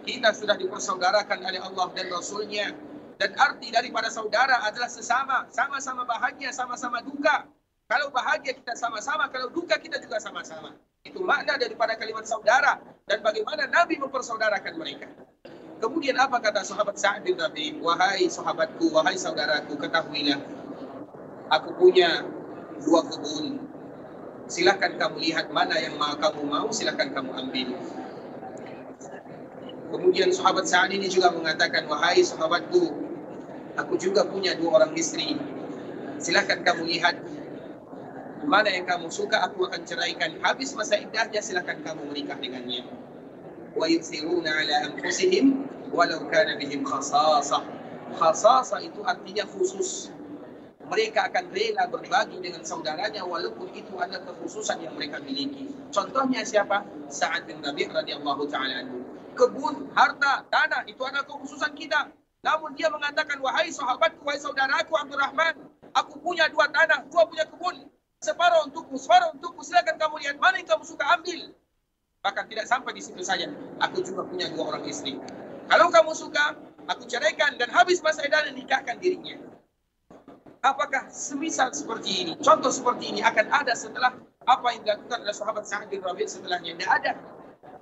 A: kita sudah dipersaudarakan oleh Allah dan Rasulnya. Dan arti daripada saudara adalah sesama, sama-sama bahagia, sama-sama duka. Kalau bahagia kita sama-sama, kalau duka kita juga sama-sama. Itu makna daripada kalimat saudara dan bagaimana Nabi mempersaudarakan mereka. Kemudian apa kata sahabat Sa'ad bin Rabi'? Wahai sahabatku, wahai saudaraku, ketahuilah, aku punya 2 kebun. Silakan kamu lihat mana yang kamu mau, silakan kamu ambil. Kemudian sahabat Sa'ad ini juga mengatakan, wahai sahabatku, aku juga punya 2 orang istri. Silakan kamu lihat mana yang kamu suka, aku akan ceraikan. Habis masa iddahnya, silakan kamu menikah dengannya. Wa yusiruna ala anfusihim walau kana bihim khasasah. Khasasah itu artinya khusus. Mereka akan rela berbagi dengan saudaranya walaupun itu adalah kekhususan yang mereka miliki. Contohnya siapa? Sa'ad bin Rabi' radhiyallahu ta'ala anhu. Kebun, harta, tanah itu adalah kekhususan kita. Namun dia mengatakan, wahai sahabatku, wahai saudaraku Abdurrahman, aku punya 2 tanah, 2 punya kebun. Separuh untukmu, silakan kamu lihat mana yang kamu suka ambil. Bahkan tidak sampai di situ saja, aku juga punya 2 orang istri. Kalau kamu suka, aku ceraikan dan habis masa iddah nikahkan dirinya. Apakah semisal seperti ini, contoh seperti ini akan ada setelah apa yang dilakukan oleh sahabat Sa'ad bin Rabi' setelahnya? Tidak ada.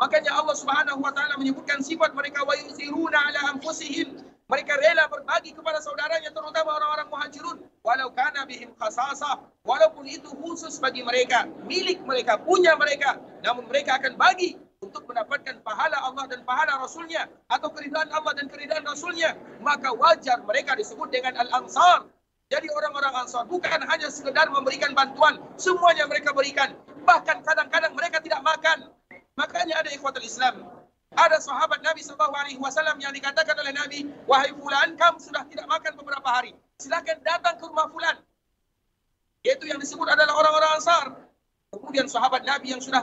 A: Makanya Allah Subhanahu wa taala menyebutkan sifat mereka, wa yusiruna ala anfusihim. Mereka rela berbagi kepada saudaranya, terutama orang-orang Muhajirun, walau kana bihim khasasah, walaupun itu khusus bagi mereka, milik mereka, punya mereka, namun mereka akan bagi untuk mendapatkan pahala Allah dan pahala Rasulnya, atau keridhaan Allah dan keridhaan Rasulnya. Maka wajar mereka disebut dengan Al-Ansar. Jadi orang-orang Ansar bukan hanya sekedar memberikan bantuan, semuanya mereka berikan. Bahkan kadang-kadang mereka tidak makan. Makanya ada ikhwatul Islam, ada sahabat Nabi SAW yang dikatakan oleh Nabi, wahai fulan, kamu sudah tidak makan beberapa hari, silakan datang ke rumah fulan. Yaitu yang disebut adalah orang-orang Ansar. Kemudian sahabat Nabi yang sudah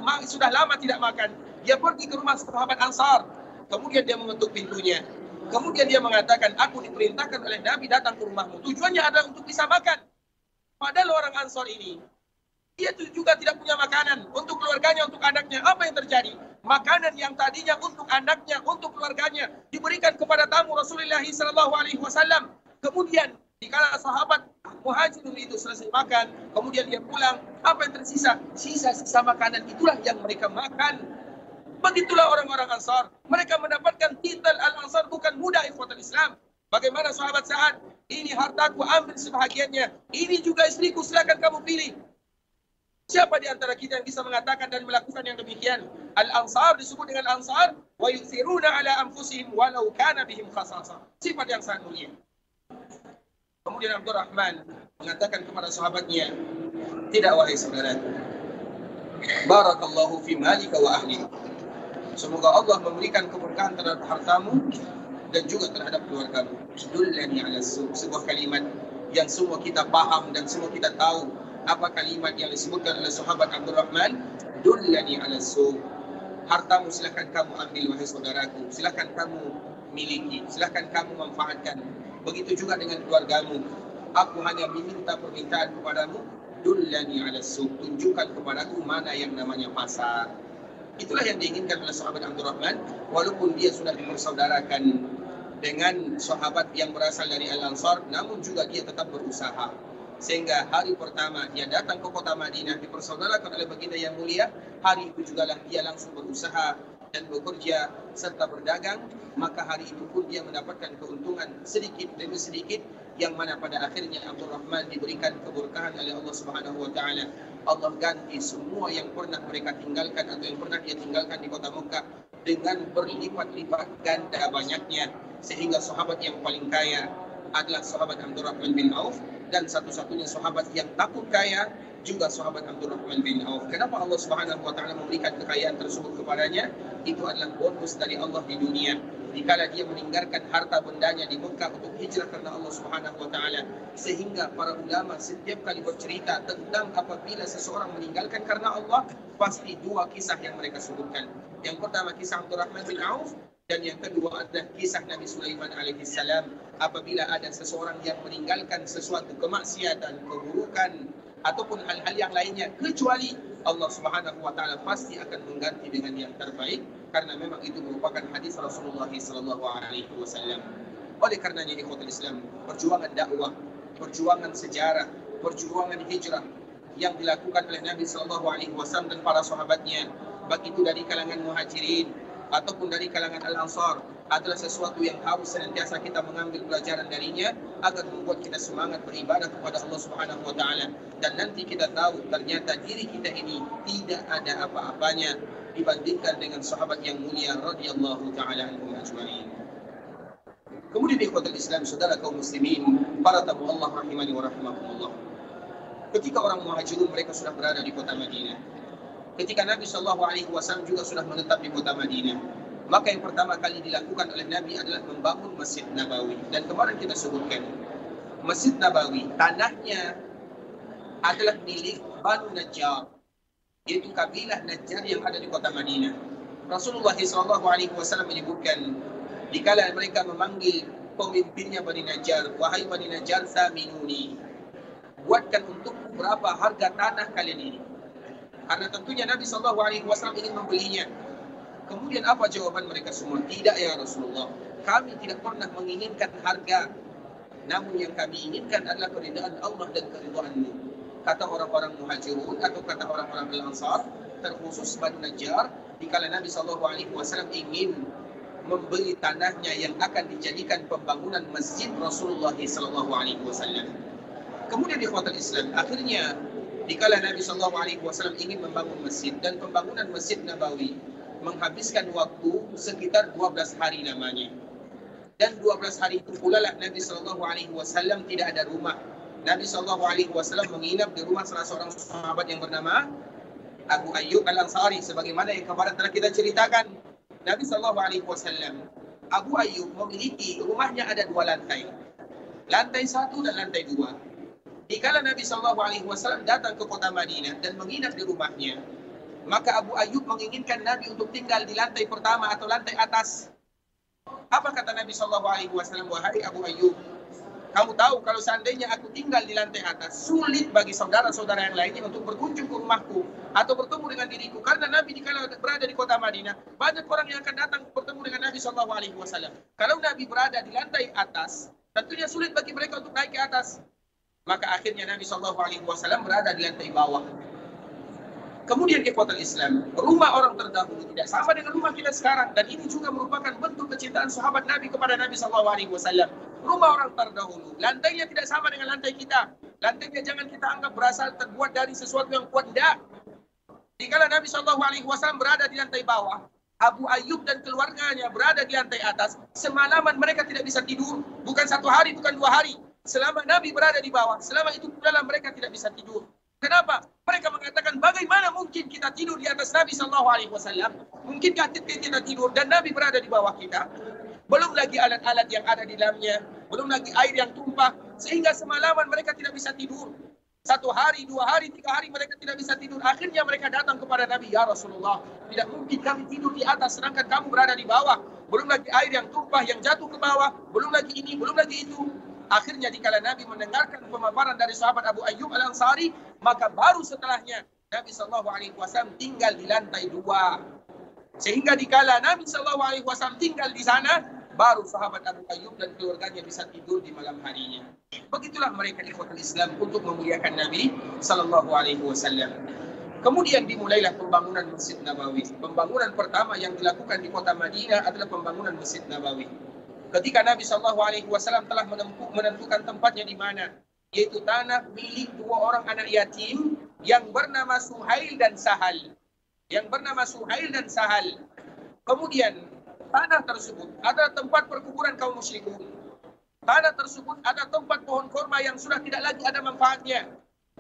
A: lama tidak makan, dia pergi ke rumah sahabat Ansar. Kemudian dia mengetuk pintunya. Kemudian dia mengatakan, aku diperintahkan oleh Nabi datang ke rumahmu. Tujuannya adalah untuk bisa makan. Padahal orang Ansar ini, dia juga tidak punya makanan untuk keluarganya, untuk anaknya. Apa yang terjadi? makanan yang tadinya untuk anaknya, untuk keluarganya, diberikan kepada tamu Rasulullah SAW. Kemudian dikala sahabat Muhajirun itu selesai makan, kemudian dia pulang, apa yang tersisa? Sisa-sisa makanan itulah yang mereka makan. Begitulah orang-orang Ansar. Mereka mendapatkan titel Al-Ansar bukan mudah, ikhwatul Islam. Bagaimana sahabat Sa'ad? Ini hartaku, ambil sebahagiannya. Ini juga istriku, silakan kamu pilih. Siapa di antara kita yang bisa mengatakan dan melakukan yang demikian? Al-Ansar disebut dengan Ansar, wa yuthiruna ala anfusihim walau kana bihim khasasah. Sifat yang sangat mulia. Kemudian Abdurrahman mengatakan kepada sahabatnya, tidak wahai saudara, barakallahu fi malika wa ahli. Semoga Allah memberikan keberkahan terhadap hartamu dan juga terhadap keluargamu. Dullani ala suq, sebuah kalimat yang semua kita paham dan semua kita tahu. Apa kalimat yang disebutkan oleh sahabat Abdurrahman? Dullani ala suq. Hartamu silakan kamu ambil wahai saudaraku, silakan kamu miliki, silakan kamu manfaatkan. Begitu juga dengan keluargamu. Aku hanya meminta permintaan kepadamu, dullani ala suq, tunjukkan kepadaku mana yang namanya pasar. Itulah yang diinginkan oleh sahabat Abdurrahman, walaupun dia sudah dipersaudarakan dengan sahabat yang berasal dari Al-Ansar, namun juga dia tetap berusaha. Sehingga hari pertama dia datang ke kota Madinah, dipersaudarakan oleh baginda yang mulia, hari itu jugalah dia langsung berusaha dan bekerja serta berdagang, maka hari itu pun dia mendapatkan keuntungan sedikit demi sedikit, yang mana pada akhirnya Abdurrahman diberikan keberkahan oleh Allah Subhanahu wa taala. Allah ganti semua yang pernah mereka tinggalkan atau yang pernah dia tinggalkan di kota Mekah dengan berlipat-lipat ganda banyaknya, sehingga sahabat yang paling kaya adalah sahabat Abdurrahman bin Auf, dan satu-satunya sahabat yang takut kaya juga sahabat Abdurrahman bin Auf. Kenapa Allah Subhanahu wa taala memberikan kekayaan tersebut kepadanya? Itu adalah bonus dari Allah di dunia. Dikala dia meninggalkan harta bendanya di Mekah untuk hijrah karena Allah Subhanahu wa taala, sehingga para ulama setiap kali bercerita tentang apabila seseorang meninggalkan karena Allah, pasti dua kisah yang mereka sebutkan. Yang pertama kisah Abdurrahman bin Auf, dan yang kedua adalah kisah Nabi Sulaiman alaihissalam. Apabila ada seseorang yang meninggalkan sesuatu kemaksiatan, keburukan, ataupun hal-hal yang lainnya, kecuali Allah Subhanahu wa taala pasti akan mengganti dengan yang terbaik, karena memang itu merupakan hadis Rasulullah sallallahu alaihi wasallam. Oleh karenanya ikhwatul Islam, perjuangan dakwah, perjuangan sejarah, perjuangan hijrah yang dilakukan oleh Nabi sallallahu alaihi wasallam dan para sahabatnya, baik itu dari kalangan Muhajirin ataupun dari kalangan Al-Ansar, adalah sesuatu yang harus senantiasa kita mengambil pelajaran darinya agar membuat kita semangat beribadah kepada Allah Subhanahu wa taala, dan nanti kita tahu ternyata diri kita ini tidak ada apa-apanya dibandingkan dengan sahabat yang mulia radhiyallahu taala anhum ajma'in. Kemudian ikhwatul Islam, saudara kaum muslimin, para tamu Allah rahimani wa rahimakumullah. Ketika orang Muhajirun mereka sudah berada di kota Madinah, ketika Nabi sallallahu alaihi wasallam juga sudah menetap di kota Madinah, maka yang pertama kali dilakukan oleh Nabi adalah membangun Masjid Nabawi. Dan kemarin kita sebutkan, Masjid Nabawi tanahnya adalah milik Banu Najjar, yaitu kabilah Najjar yang ada di kota Madinah. Rasulullah SAW menyebutkan, dikala mereka memanggil pemimpinnya Bani Najjar, wahai Bani Najjar, saminuni, buatkan untukku berapa harga tanah kalian ini. Karena tentunya Nabi SAW ingin membelinya. Kemudian apa jawaban mereka semua? Tidak ya Rasulullah, kami tidak pernah menginginkan harga, namun yang kami inginkan adalah keridhaan Allah dan keridhaan-Mu. Kata orang-orang Muhajirun atau kata orang-orang Al-Ansar, terkhusus Bani Najjar, dikala Nabi SAW ingin membeli tanahnya yang akan dijadikan pembangunan masjid Rasulullah SAW. Kemudian ikhwatul Islam, akhirnya dikala Nabi SAW ingin membangun masjid, dan pembangunan Masjid Nabawi menghabiskan waktu sekitar 12 hari namanya. Dan 12 hari itu pula lah Nabi SAW tidak ada rumah. Nabi SAW menginap di rumah salah seorang sahabat yang bernama Abu Ayyub Al-Ansari, sebagaimana yang kemarin telah kita ceritakan. Nabi SAW, Abu Ayyub memiliki rumahnya ada 2 lantai. Lantai 1 dan lantai 2. Dikala Nabi SAW datang ke kota Madinah dan menginap di rumahnya, maka Abu Ayyub menginginkan Nabi untuk tinggal di lantai pertama atau lantai atas. Apa kata Nabi SAW? Wahai Abu Ayyub, Kamu tahu kalau seandainya aku tinggal di lantai atas, sulit bagi saudara-saudara yang lainnya untuk berkunjung ke rumahku atau bertemu dengan diriku. Karena Nabi dikala berada di kota Madinah, banyak orang yang akan datang bertemu dengan Nabi SAW. Kalau Nabi berada di lantai atas, tentunya sulit bagi mereka untuk naik ke atas. Maka akhirnya Nabi SAW berada di lantai bawah. Kemudian ikhwatul Islam, rumah orang terdahulu tidak sama dengan rumah kita sekarang, dan ini juga merupakan bentuk kecintaan sahabat Nabi kepada Nabi SAW. Rumah orang terdahulu, lantainya tidak sama dengan lantai kita. Lantainya jangan kita anggap berasal terbuat dari sesuatu yang kuat, tidak. Dikala Nabi SAW berada di lantai bawah, Abu Ayyub dan keluarganya berada di lantai atas, semalaman mereka tidak bisa tidur, bukan 1 hari, bukan 2 hari. Selama Nabi berada di bawah, selama itu pula mereka tidak bisa tidur. Kenapa? Mereka mengatakan, bagaimana mungkin kita tidur di atas Nabi SAW? Mungkinkah kita tidur dan Nabi berada di bawah kita? Belum lagi alat-alat yang ada di dalamnya, belum lagi air yang tumpah, sehingga semalaman mereka tidak bisa tidur. 1 hari, 2 hari, 3 hari mereka tidak bisa tidur. Akhirnya mereka datang kepada Nabi, ya Rasulullah, tidak mungkin kami tidur di atas sedangkan kamu berada di bawah. Belum lagi air yang tumpah, yang jatuh ke bawah, belum lagi ini, belum lagi itu. Akhirnya dikala Nabi mendengarkan pemaparan dari sahabat Abu Ayyub Al-Ansari, maka baru setelahnya Nabi SAW tinggal di lantai 2. Sehingga dikala Nabi SAW tinggal di sana, baru sahabat Abu Ayyub dan keluarganya bisa tidur di malam harinya. Begitulah mereka ikhwatul Islam untuk memuliakan Nabi SAW. Kemudian dimulailah pembangunan Masjid Nabawi. Pembangunan pertama yang dilakukan di kota Madinah adalah pembangunan Masjid Nabawi. Ketika Nabi SAW telah menentukan tempatnya di mana, yaitu tanah milik 2 orang anak yatim yang bernama Suhail dan Sahal. Kemudian tanah tersebut adalah tempat perkuburan kaum musyrikun. Tanah tersebut ada tempat pohon korma yang sudah tidak lagi ada manfaatnya.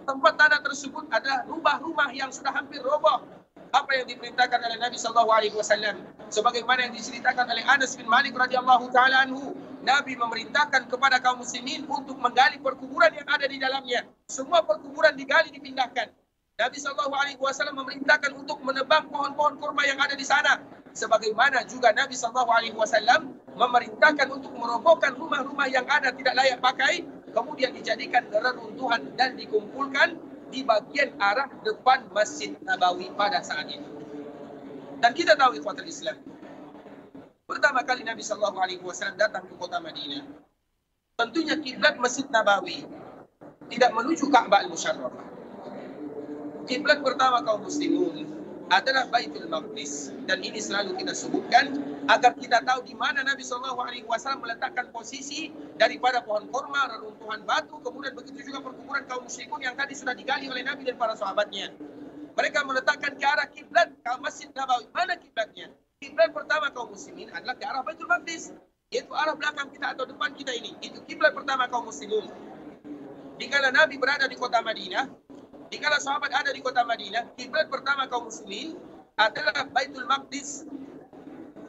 A: Tempat tanah tersebut adalah rumah-rumah yang sudah hampir roboh. Apa yang diperintahkan oleh Nabi SAW, sebagaimana yang diceritakan oleh Anas bin Malik radhiyallahu taala anhu, Nabi memerintahkan kepada kaum muslimin untuk menggali perkuburan yang ada di dalamnya. Semua perkuburan digali, dipindahkan. Nabi SAW memerintahkan untuk menebang pohon-pohon kurma yang ada di sana. Sebagaimana juga Nabi SAW memerintahkan untuk merobohkan rumah-rumah yang ada tidak layak pakai, kemudian dijadikan reruntuhan dan dikumpulkan di bagian arah depan Masjid Nabawi pada saat itu. Dan kita tahu ikhwatul Islam, pertama kali Nabi SAW datang ke kota Madinah, tentunya kiblat Masjid Nabawi tidak menuju Ka'bah Al-Musyarrafah. Kiblat pertama kaum muslimun adalah Baitul Maqdis, dan ini selalu kita sebutkan agar kita tahu di mana Nabi SAW meletakkan posisi daripada pohon korma, reruntuhan batu, kemudian begitu juga perkuburan kaum musyrikun yang tadi sudah digali oleh Nabi dan para sahabatnya. Mereka meletakkan ke arah kiblat ke Masjid Nabawi. Mana kiblatnya? Kiblat pertama kaum muslimin adalah ke arah Baitul Maqdis, yaitu arah belakang kita atau depan kita ini. Itu kiblat pertama kaum muslimin. Dikala Nabi berada di kota Madinah, dikala sahabat ada di kota Madinah, kiblat pertama kaum muslimin adalah Baitul Maqdis.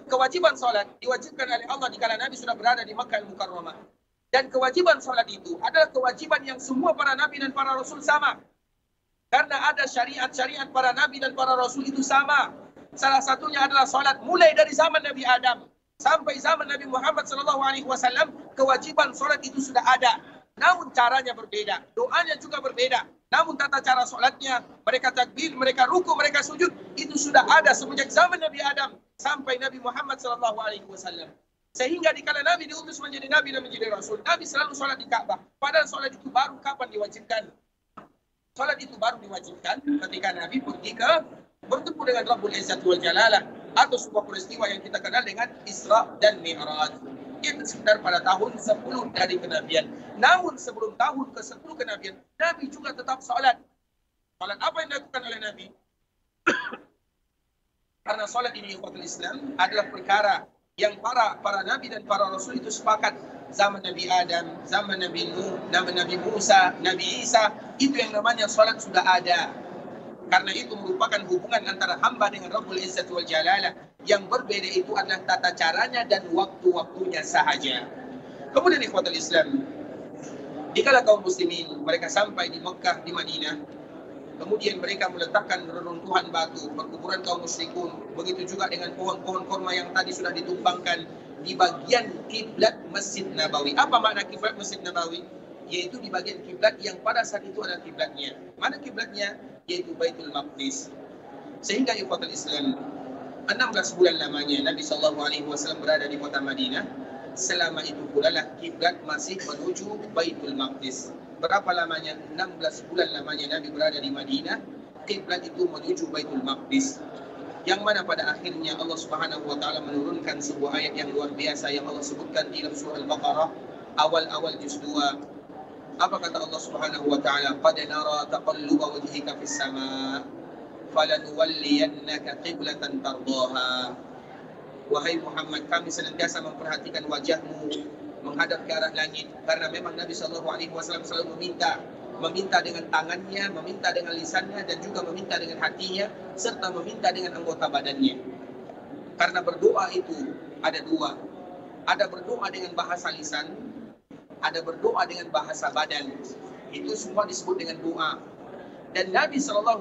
A: Kewajiban salat diwajibkan oleh Allah dikala Nabi sudah berada di Makkah Al-Mukarramah. Dan kewajiban salat itu adalah kewajiban yang semua para nabi dan para rasul sama. Karena ada syariat-syariat para nabi dan para rasul itu sama. Salah satunya adalah salat mulai dari zaman Nabi Adam sampai zaman Nabi Muhammad SAW, kewajiban salat itu sudah ada. Namun caranya berbeda, doanya juga berbeda. Namun tata cara solatnya, mereka takbir, mereka ruku, mereka sujud, itu sudah ada semenjak zaman Nabi Adam sampai Nabi Muhammad SAW. Sehingga dikala Nabi diutus menjadi Nabi dan menjadi Rasul, Nabi selalu sholat di Ka'bah. Padahal sholat itu baru kapan diwajibkan? Sholat itu baru diwajibkan ketika Nabi pergi ke bertemu dengan Rabbul Izzat wal Jalalah, atau sebuah peristiwa yang kita kenal dengan Isra dan Mi'raj. Itu sekitar pada tahun 10 dari kenabian. Namun sebelum tahun ke-10 kenabian, Nabi juga tetap sholat. Sholat apa yang dilakukan oleh Nabi? Karena sholat ini ikhwatul Islam adalah perkara yang para nabi dan para rasul itu sepakat. Zaman Nabi Adam, zaman Nabi Nuh, zaman Nabi Musa, Nabi Isa, itu yang namanya sholat sudah ada. Karena itu merupakan hubungan antara hamba dengan Rabbul Izzat wal Jalalah. Yang berbeda itu adalah tata caranya dan waktu-waktunya sahaja. Kemudian ikhwatul Islam, dikala kaum muslimin mereka sampai di Mekah, di Madinah, kemudian mereka meletakkan reruntuhan batu, perkuburan kaum musyrikun, begitu juga dengan pohon-pohon korma yang tadi sudah ditumbangkan. di bagian kiblat Masjid Nabawi. Apa makna kiblat Masjid Nabawi? Yaitu di bagian kiblat yang pada saat itu adalah kiblatnya. Mana kiblatnya? Yaitu Baitul Maqdis. Sehingga ikhwatul Islam, 16 bulan lamanya Nabi SAW berada di kota Madinah. Selama itu pula lah kiblat masih menuju Baitul Maqdis. Berapa lamanya? 16 bulan lamanya Nabi berada di Madinah. Kiblat itu menuju Baitul Maqdis. Yang mana pada akhirnya Allah Subhanahu wa taala menurunkan sebuah ayat yang luar biasa yang Allah sebutkan di dalam surah Al-Baqarah awal-awal juz 2. Apa kata Allah Subhanahu wa taala? Qad nara taqalluba wajhika fis sama' falanuwalliyannaka qiblatan tardaha. Wahai Muhammad, kami senantiasa memperhatikan wajahmu menghadap ke arah langit, karena memang Nabi SAW selalu meminta dengan tangannya, meminta dengan lisannya, dan juga meminta dengan hatinya, serta meminta dengan anggota badannya. Karena berdoa itu ada dua, ada berdoa dengan bahasa lisan, ada berdoa dengan bahasa badan. Itu semua disebut dengan doa. Dan Nabi SAW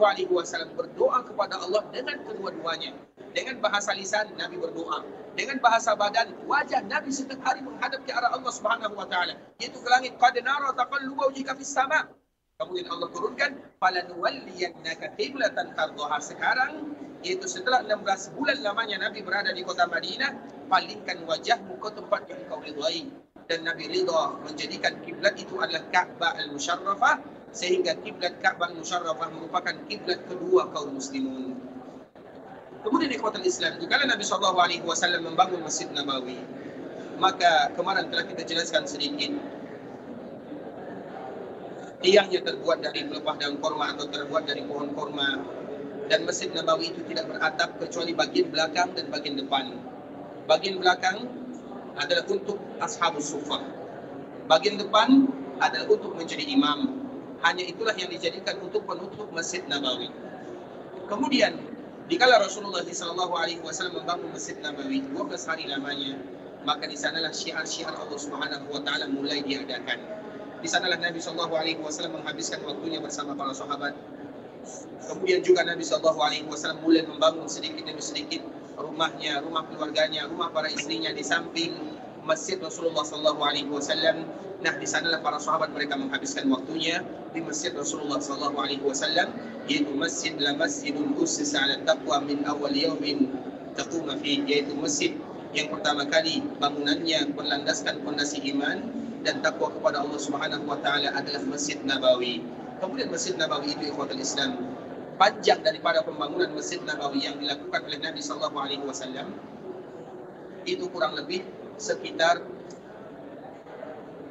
A: berdoa kepada Allah dengan kedua-duanya. Dengan bahasa lisan, Nabi berdoa. Dengan bahasa badan, wajah Nabi setiap hari menghadap ke arah Allah Subhanahu wa taala, yaitu ke langit. Qad nara taqalluba wajhika fis sama'. Kemudian Allah turunkan, falanuwalliyannaka qiblatan tardaha. Sekarang, yaitu setelah 16 bulan lamanya Nabi berada di kota Madinah, palingkan wajahmu ke tempat yang kau ridhai. Dan Nabi ridha menjadikan kiblat itu adalah Ka'bah al-Musharrafah, sehingga kiblat Ka'bah al-Musharrafah merupakan kiblat kedua kaum muslimun. Kemudian ikhwatul Islam, jika Nabi SAW membangun Masjid Nabawi, maka kemarin telah kita jelaskan sedikit, tiangnya terbuat dari pelepah daun korma atau terbuat dari pohon korma. Dan Masjid Nabawi itu tidak beratap kecuali bagian belakang dan bagian depan. Bagian belakang adalah untuk ashabus suffah, bagian depan adalah untuk menjadi imam. Hanya itulah yang dijadikan untuk penutup Masjid Nabawi. Kemudian dikala Rasulullah SAW membangun Masjid Nabawi 12 hari lamanya, maka di sanalah syiar-syiar Allah Subhanahu wa taala mulai diadakan. Di sanalah Nabi SAW menghabiskan waktunya bersama para sahabat. Kemudian juga Nabi SAW mulai membangun sedikit demi sedikit rumahnya, rumah keluarganya, rumah para istrinya di samping Masjid Rasulullah SAW. Nah, di sanalah para sahabat mereka menghabiskan waktunya di Masjid Rasulullah SAW, yaitu masjid la masjidun ussisa 'ala taqwa min awal yaumin taquma fihi, yaitu masjid yang pertama kali bangunannya berlandaskan fondasi iman dan takwa kepada Allah Subhanahu wa taala adalah Masjid Nabawi. Kemudian Masjid Nabawi itu ikhwatul Islam, panjang daripada pembangunan Masjid Nabawi yang dilakukan oleh Nabi SAW itu kurang lebih sekitar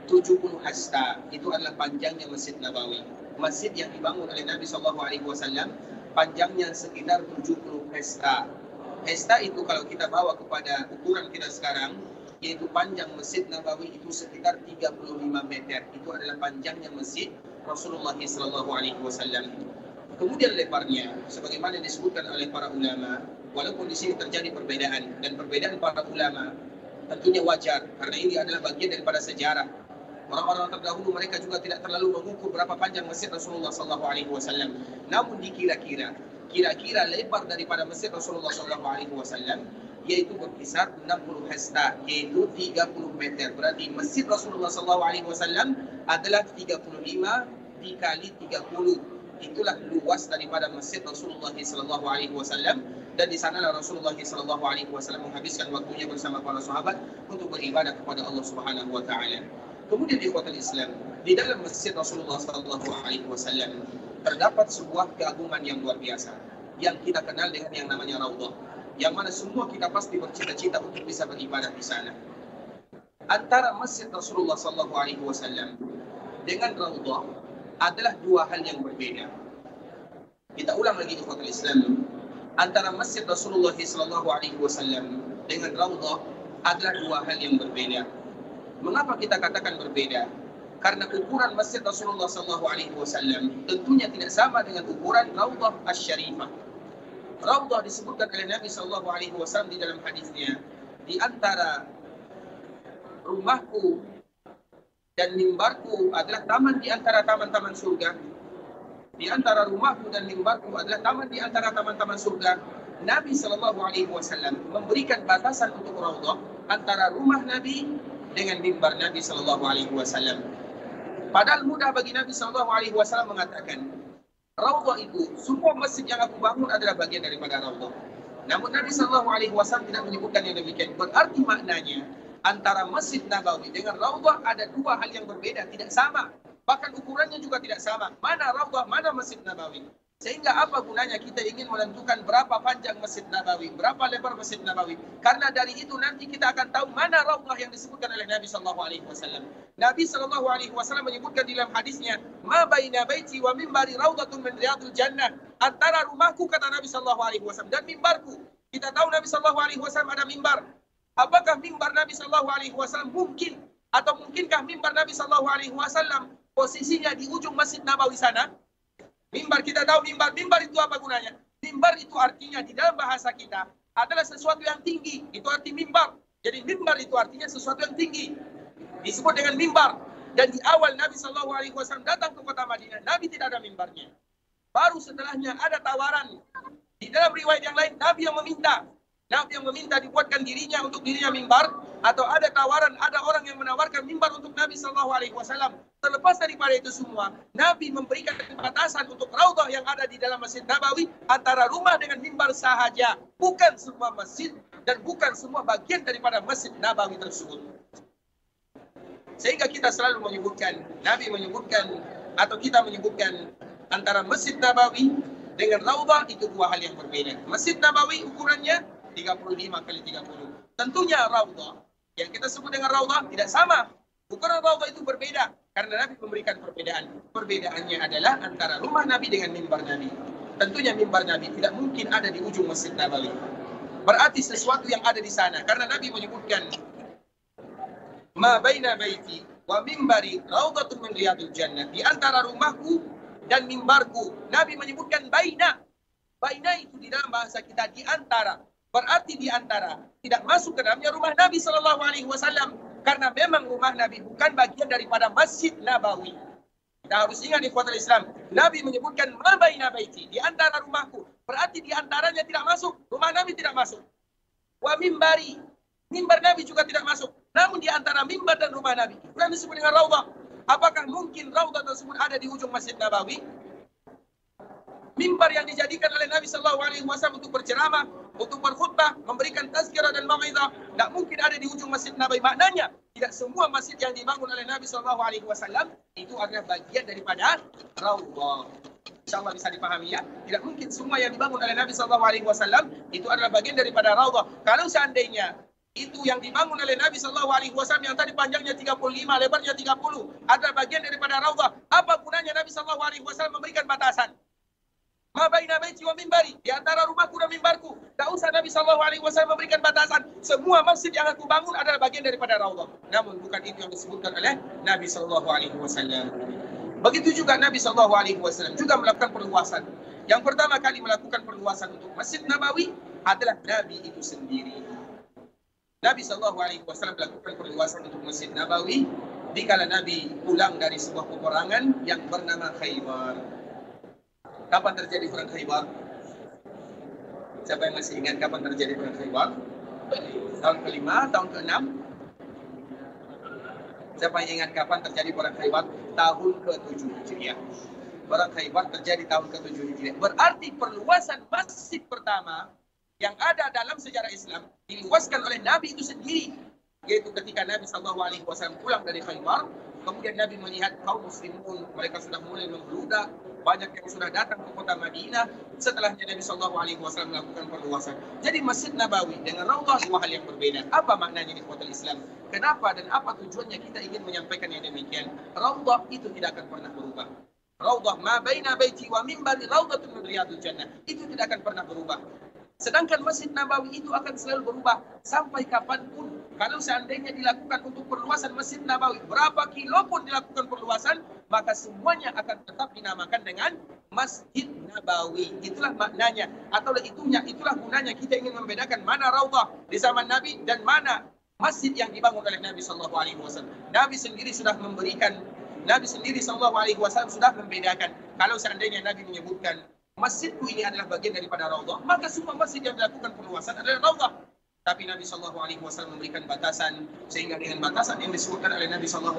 A: 70 hasta. Itu adalah panjangnya Masjid Nabawi. Masjid yang dibangun oleh Nabi SAW panjangnya sekitar 70 hasta. Hasta itu kalau kita bawa kepada ukuran kita sekarang, yaitu panjang Masjid Nabawi itu sekitar 35 meter. Itu adalah panjangnya Masjid Rasulullah SAW. Kemudian lebarnya, sebagaimana disebutkan oleh para ulama, walaupun di sini terjadi perbedaan, dan perbedaan para ulama tentunya wajar, karena ini adalah bagian daripada sejarah. Orang-orang terdahulu mereka juga tidak terlalu mengukur berapa panjang Masjid Rasulullah SAW. Namun dikira-kira, kira-kira lebar daripada Masjid Rasulullah SAW yaitu berkisar 60 hasta, yaitu 30 meter. Berarti Masjid Rasulullah SAW adalah 35 dikali 30. Itulah luas daripada Masjid Rasulullah SAW. Dan di sanalah Rasulullah SAW menghabiskan waktunya bersama para sahabat untuk beribadah kepada Allah Subhanahu wa taala. Kemudian di ikhwatul Islam, di dalam Masjid Rasulullah SAW terdapat sebuah keagungan yang luar biasa yang kita kenal dengan yang namanya Raudhah, yang mana semua kita pasti bercita-cita untuk bisa beribadah di sana. Antara Masjid Rasulullah SAW dengan Raudhah adalah dua hal yang berbeda. Kita ulang lagi ikhwatul Islam. Antara Masjid Rasulullah SAW dengan Raudhah adalah dua hal yang berbeda. Mengapa kita katakan berbeda? Karena ukuran Masjid Rasulullah SAW tentunya tidak sama dengan ukuran Raudhah Asy-Syarifah. Raudhah disebutkan oleh Nabi SAW di dalam hadisnya, di antara rumahku dan mimbarku adalah taman di antara taman-taman surga. Di antara rumahku dan mimbarku adalah taman di antara taman-taman surga. Nabi SAW memberikan batasan untuk Raudhah antara rumah Nabi dengan mimbar Nabi sallallahu alaihi wasallam. Padahal mudah bagi Nabi sallallahu alaihi wasallam mengatakan, Raudhah itu, semua masjid yang aku bangun adalah bagian daripada Raudhah. Namun Nabi sallallahu alaihi wasallam tidak menyebutkan yang demikian. Berarti maknanya antara Masjid Nabawi dengan Raudhah ada dua hal yang berbeda, tidak sama. Bahkan ukurannya juga tidak sama. Mana Raudhah, mana Masjid Nabawi. Sehingga apa gunanya kita ingin menentukan berapa panjang Masjid Nabawi, berapa lebar Masjid Nabawi. Karena dari itu nanti kita akan tahu mana Raudhah yang disebutkan oleh Nabi sallallahu alaihi wasallam. Nabi sallallahu alaihi wasallam menyebutkan di dalam hadisnya, "Ma baina baiti wa mimbari raudhatun min riyadil jannah." Antara rumahku, kata Nabi sallallahu alaihi wasallam, dan mimbarku. Kita tahu Nabi sallallahu alaihi wasallam ada mimbar. Apakah mimbar Nabi sallallahu alaihi wasallam mungkin atau mungkinkah mimbar Nabi sallallahu alaihi wasallam posisinya di ujung Masjid Nabawi sana? Mimbar, kita tahu mimbar. Mimbar itu apa gunanya? Mimbar itu artinya di dalam bahasa kita adalah sesuatu yang tinggi. Itu arti mimbar. Jadi mimbar itu artinya sesuatu yang tinggi. Disebut dengan mimbar. Dan di awal Nabi SAW datang ke kota Madinah, Nabi tidak ada mimbarnya. Baru setelahnya ada tawaran. Di dalam riwayat yang lain, Nabi yang meminta. Nabi yang meminta dibuatkan dirinya untuk dirinya mimbar, atau ada tawaran, ada orang yang menawarkan mimbar untuk Nabi SAW. Terlepas daripada itu semua, Nabi memberikan batasan untuk Raudhah yang ada di dalam Masjid Nabawi antara rumah dengan mimbar sahaja, bukan semua masjid dan bukan semua bagian daripada Masjid Nabawi tersebut. Sehingga kita selalu menyebutkan, Nabi menyebutkan atau kita menyebutkan antara Masjid Nabawi dengan Raudhah itu dua hal yang berbeda. Masjid Nabawi ukurannya 35 kali 30. Tentunya Raudhah yang kita sebut dengan Raudhah tidak sama. Ukuran Raudhah itu berbeda karena Nabi memberikan perbedaan. Perbedaannya adalah antara rumah Nabi dengan mimbar Nabi. Tentunya mimbar Nabi tidak mungkin ada di ujung Masjid Nabawi. Berarti sesuatu yang ada di sana, karena Nabi menyebutkan ma baina baiti wa mimbari raudhatun min riyadil jannah. Di antara rumahku dan mimbarku. Nabi menyebutkan baina. Baina itu di dalam bahasa kita di antara. Berarti di antara, tidak masuk ke dalamnya rumah Nabi sallallahu alaihi wasallam, karena memang rumah Nabi bukan bagian daripada Masjid Nabawi. Kita harus ingat ikhwatul Islam, Nabi menyebutkan ma baina baiti, di antara rumahku. Berarti di antaranya tidak masuk, rumah Nabi tidak masuk. Wa mimbari, mimbar Nabi juga tidak masuk. Namun di antara mimbar dan rumah Nabi, yang disebut dengan Raudhah. Apakah mungkin Raudhah tersebut ada di ujung Masjid Nabawi? Mimbar yang dijadikan oleh Nabi sallallahu alaihi wasallam untuk berceramah, untuk berkhutbah, memberikan tazkirah dan mau'izah, tidak mungkin ada di ujung Masjid Nabawi. Maknanya, tidak semua masjid yang dibangun oleh Nabi sallallahu alaihi wasallam itu adalah bagian daripada Raudhah. Insyaallah bisa dipahami ya. Tidak mungkin semua yang dibangun oleh Nabi sallallahu alaihi wasallam itu adalah bagian daripada Raudhah. Kalau seandainya itu yang dibangun oleh Nabi sallallahu alaihi wasallam yang tadi panjangnya 35, lebarnya 30 adalah bagian daripada Raudhah, apa gunanya Nabi sallallahu alaihi wasallam memberikan batasan? Ma baina baiti wa mimbari, di antara rumahku dan mimbarku. Tak usah Nabi sallallahu alaihi wasallam memberikan batasan. Semua masjid yang aku bangun adalah bagian daripada Raudhah. Namun bukan itu yang disebutkan oleh Nabi sallallahu alaihi wasallam. Begitu juga Nabi sallallahu alaihi wasallam juga melakukan perluasan. Yang pertama kali melakukan perluasan untuk Masjid Nabawi adalah Nabi itu sendiri. Nabi sallallahu alaihi wasallam melakukan perluasan untuk Masjid Nabawi dikala Nabi pulang dari sebuah peperangan yang bernama Khaybar. Kapan terjadi perang Khaybar? Siapa yang masih ingat kapan terjadi perang Khaybar? Tahun ke-5, tahun ke-6? Siapa yang ingat kapan terjadi perang Khaybar? Tahun ke-7 Hijriah. Perang Khaybar terjadi tahun ke-7 Hijriah. Berarti perluasan masjid pertama yang ada dalam sejarah Islam diluaskan oleh Nabi itu sendiri. Yaitu ketika Nabi SAW pulang dari Khaybar, kemudian Nabi melihat kaum muslimun, mereka sudah mulai membludak, banyak yang sudah datang ke kota Madinah. Setelahnya Nabi SAW melakukan perluasan. Jadi Masjid Nabawi dengan Raudhah dua hal yang berbeda. Apa maknanya di ikhwatul Islam? Kenapa dan apa tujuannya kita ingin menyampaikan yang demikian? Raudhah itu tidak akan pernah berubah. Raudhah ma baina baiti wa mimbari raudhatun min riyadil jannah. Itu tidak akan pernah berubah. Sedangkan Masjid Nabawi itu akan selalu berubah sampai kapanpun. Kalau seandainya dilakukan untuk perluasan Masjid Nabawi, berapa kilo pun dilakukan perluasan, maka semuanya akan tetap dinamakan dengan Masjid Nabawi. Itulah maknanya, atau itulah gunanya kita ingin membedakan mana Raudhah di zaman Nabi dan mana masjid yang dibangun oleh Nabi sallallahu alaihi wasallam. Nabi sendiri sudah memberikan, Nabi sendiri sallallahu alaihi wasallam sudah membedakan. Kalau seandainya Nabi menyebutkan masjidku ini adalah bagian daripada Raudhah, maka semua masjid yang dilakukan perluasan adalah Raudhah. Tapi Nabi SAW memberikan batasan, sehingga dengan batasan yang disebutkan oleh Nabi SAW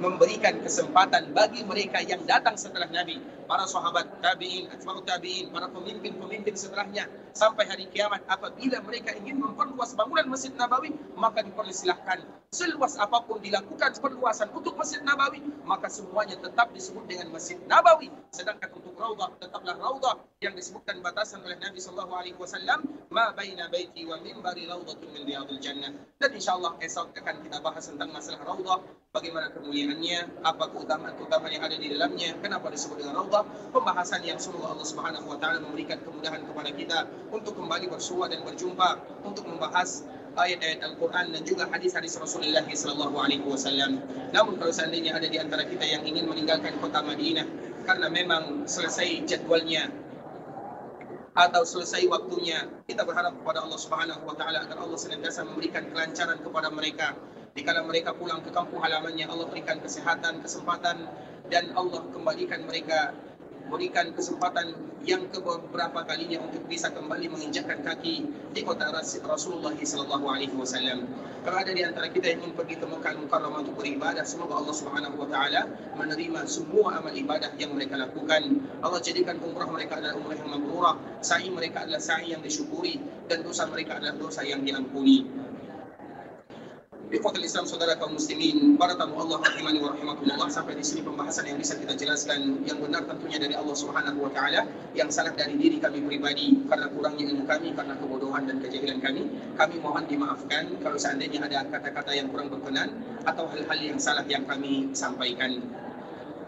A: memberikan kesempatan bagi mereka yang datang setelah Nabi, para sahabat, tabi'in, atba'ut tabi'in, para pemimpin-pemimpin setelahnya sampai hari kiamat, apabila mereka ingin memperluas bangunan Masjid Nabawi, maka dipersilahkan. Seluas apapun dilakukan perluasan untuk Masjid Nabawi, maka semuanya tetap disebut dengan Masjid Nabawi. Sedangkan untuk Raudhah, tetaplah Raudhah yang disebutkan batasan oleh Nabi SAW, ma baina baiti wa minbari raudhatun min riyadil jannah. Dan insyaallah esok akan kita bahas tentang masalah Raudhah, bagaimana kemuliaannya, apa keutamaan-keutamaan yang ada di dalamnya, kenapa disebut dengan Raudhah. Pembahasan yang semoga Allah Subhanahu wa taala memberikan kemudahan kepada kita untuk kembali bersua dan berjumpa untuk membahas ayat-ayat Al-Quran dan juga hadis-hadis Rasulullah SAW. Namun kalau seandainya ada di antara kita yang ingin meninggalkan kota Madinah karena memang selesai jadwalnya atau selesai waktunya, kita berharap kepada Allah Subhanahu wa taala agar Allah senantiasa memberikan kelancaran kepada mereka. Dikala mereka pulang ke kampung halamannya, Allah berikan kesehatan, kesempatan, dan Allah kembalikan mereka, berikan kesempatan yang keberapa kalinya untuk bisa kembali menginjakkan kaki di kota Rasulullah SAW. Kalau ada di antara kita yang ingin pergi ke Mekah Mukarramah untuk beribadah, semoga Allah Subhanahu wa taala menerima semua amal ibadah yang mereka lakukan. Allah jadikan umrah mereka adalah umrah yang mabrurah, sa'i mereka adalah sa'i yang disyukuri, dan dosa mereka adalah dosa yang diampuni. Ikhwatul Islam, saudara kaum muslimin, para tamu Allah rahimani wa rahimakumullah, sampai di sini pembahasan yang bisa kita jelaskan. Yang benar tentunya dari Allah Subhanahu wa taala, yang salah dari diri kami pribadi karena kurangnya ilmu kami, karena kebodohan dan kejahilan kami. Kami mohon dimaafkan kalau seandainya ada kata-kata yang kurang berkenan atau hal-hal yang salah yang kami sampaikan.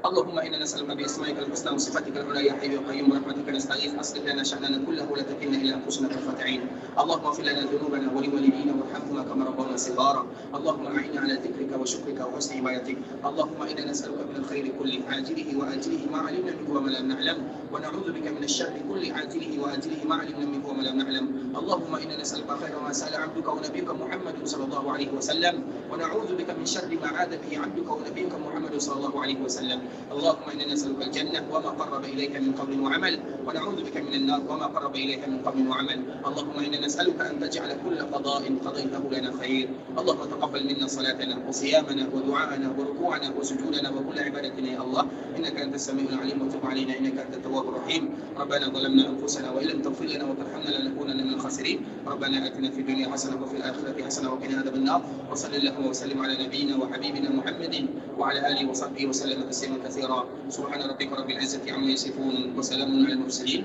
A: Allahumma inna nas'aluka bi asma'ikal husna wa sifatikal ula ya hayyu ya qayyum bi rahmatika nastaghith aslih lana sha'nana kullahu wa la takilna ila anfusina tarfata 'ain. Allahumma ighfir lana dhunubana wa liwalidina warhamhuma kama rabbawna shighara. Allahumma a'inna 'ala dhikrika wa syukrika wa husni ibadatik. Allahumma inna nas'aluka min al-khairi kulli ajilihi wa ajilihi ma 'alimna minhu wa ma lam na'lam, wa na'udzu bika min asy-syarri kulli ajilihi wa ajilihi ma 'alimna minhu wa ma lam na'lam. Allahumma inna nas'aluka khaira ma sa'ala 'abduka wa nabiyyuka Muhammadun sallallahu alaihi wasallam, wa na'udzu bika min syarri ma 'ada bihi 'abduka wa nabiyyuka Muhammadun sallallahu alaihi wasallam. اللهم إنا نسألك الجنة وما قرب إليك من قول وعمل، ونعوذ بك من النار وما قرب إليك من قول وعمل. اللهم إنا نسألك أن تجعل كل قضاء قضيته لنا خير. اللهم تقبل منا صلاتنا وصيامنا ودعاءنا وركوعنا وسجودنا وكل عبادتنا يا الله، إنك أنت السميع العليم، وتب علينا إنك أنت التواب الرحيم. ربنا ظلمنا أنفسنا وإن لم تغفر لنا وترحمنا لنكونن من الخاسرين. ربنا آتنا في الدنيا حسنة وفي الآخرة حسنة وقنا عذاب النار. وصلى اللهم وسلم على نبينا وحبيبنا محمد وعلى آله وصحبه وسلم تسليما كثيرا. سبحان ربك رب العزة عما يصفون وسلام على المرسلين.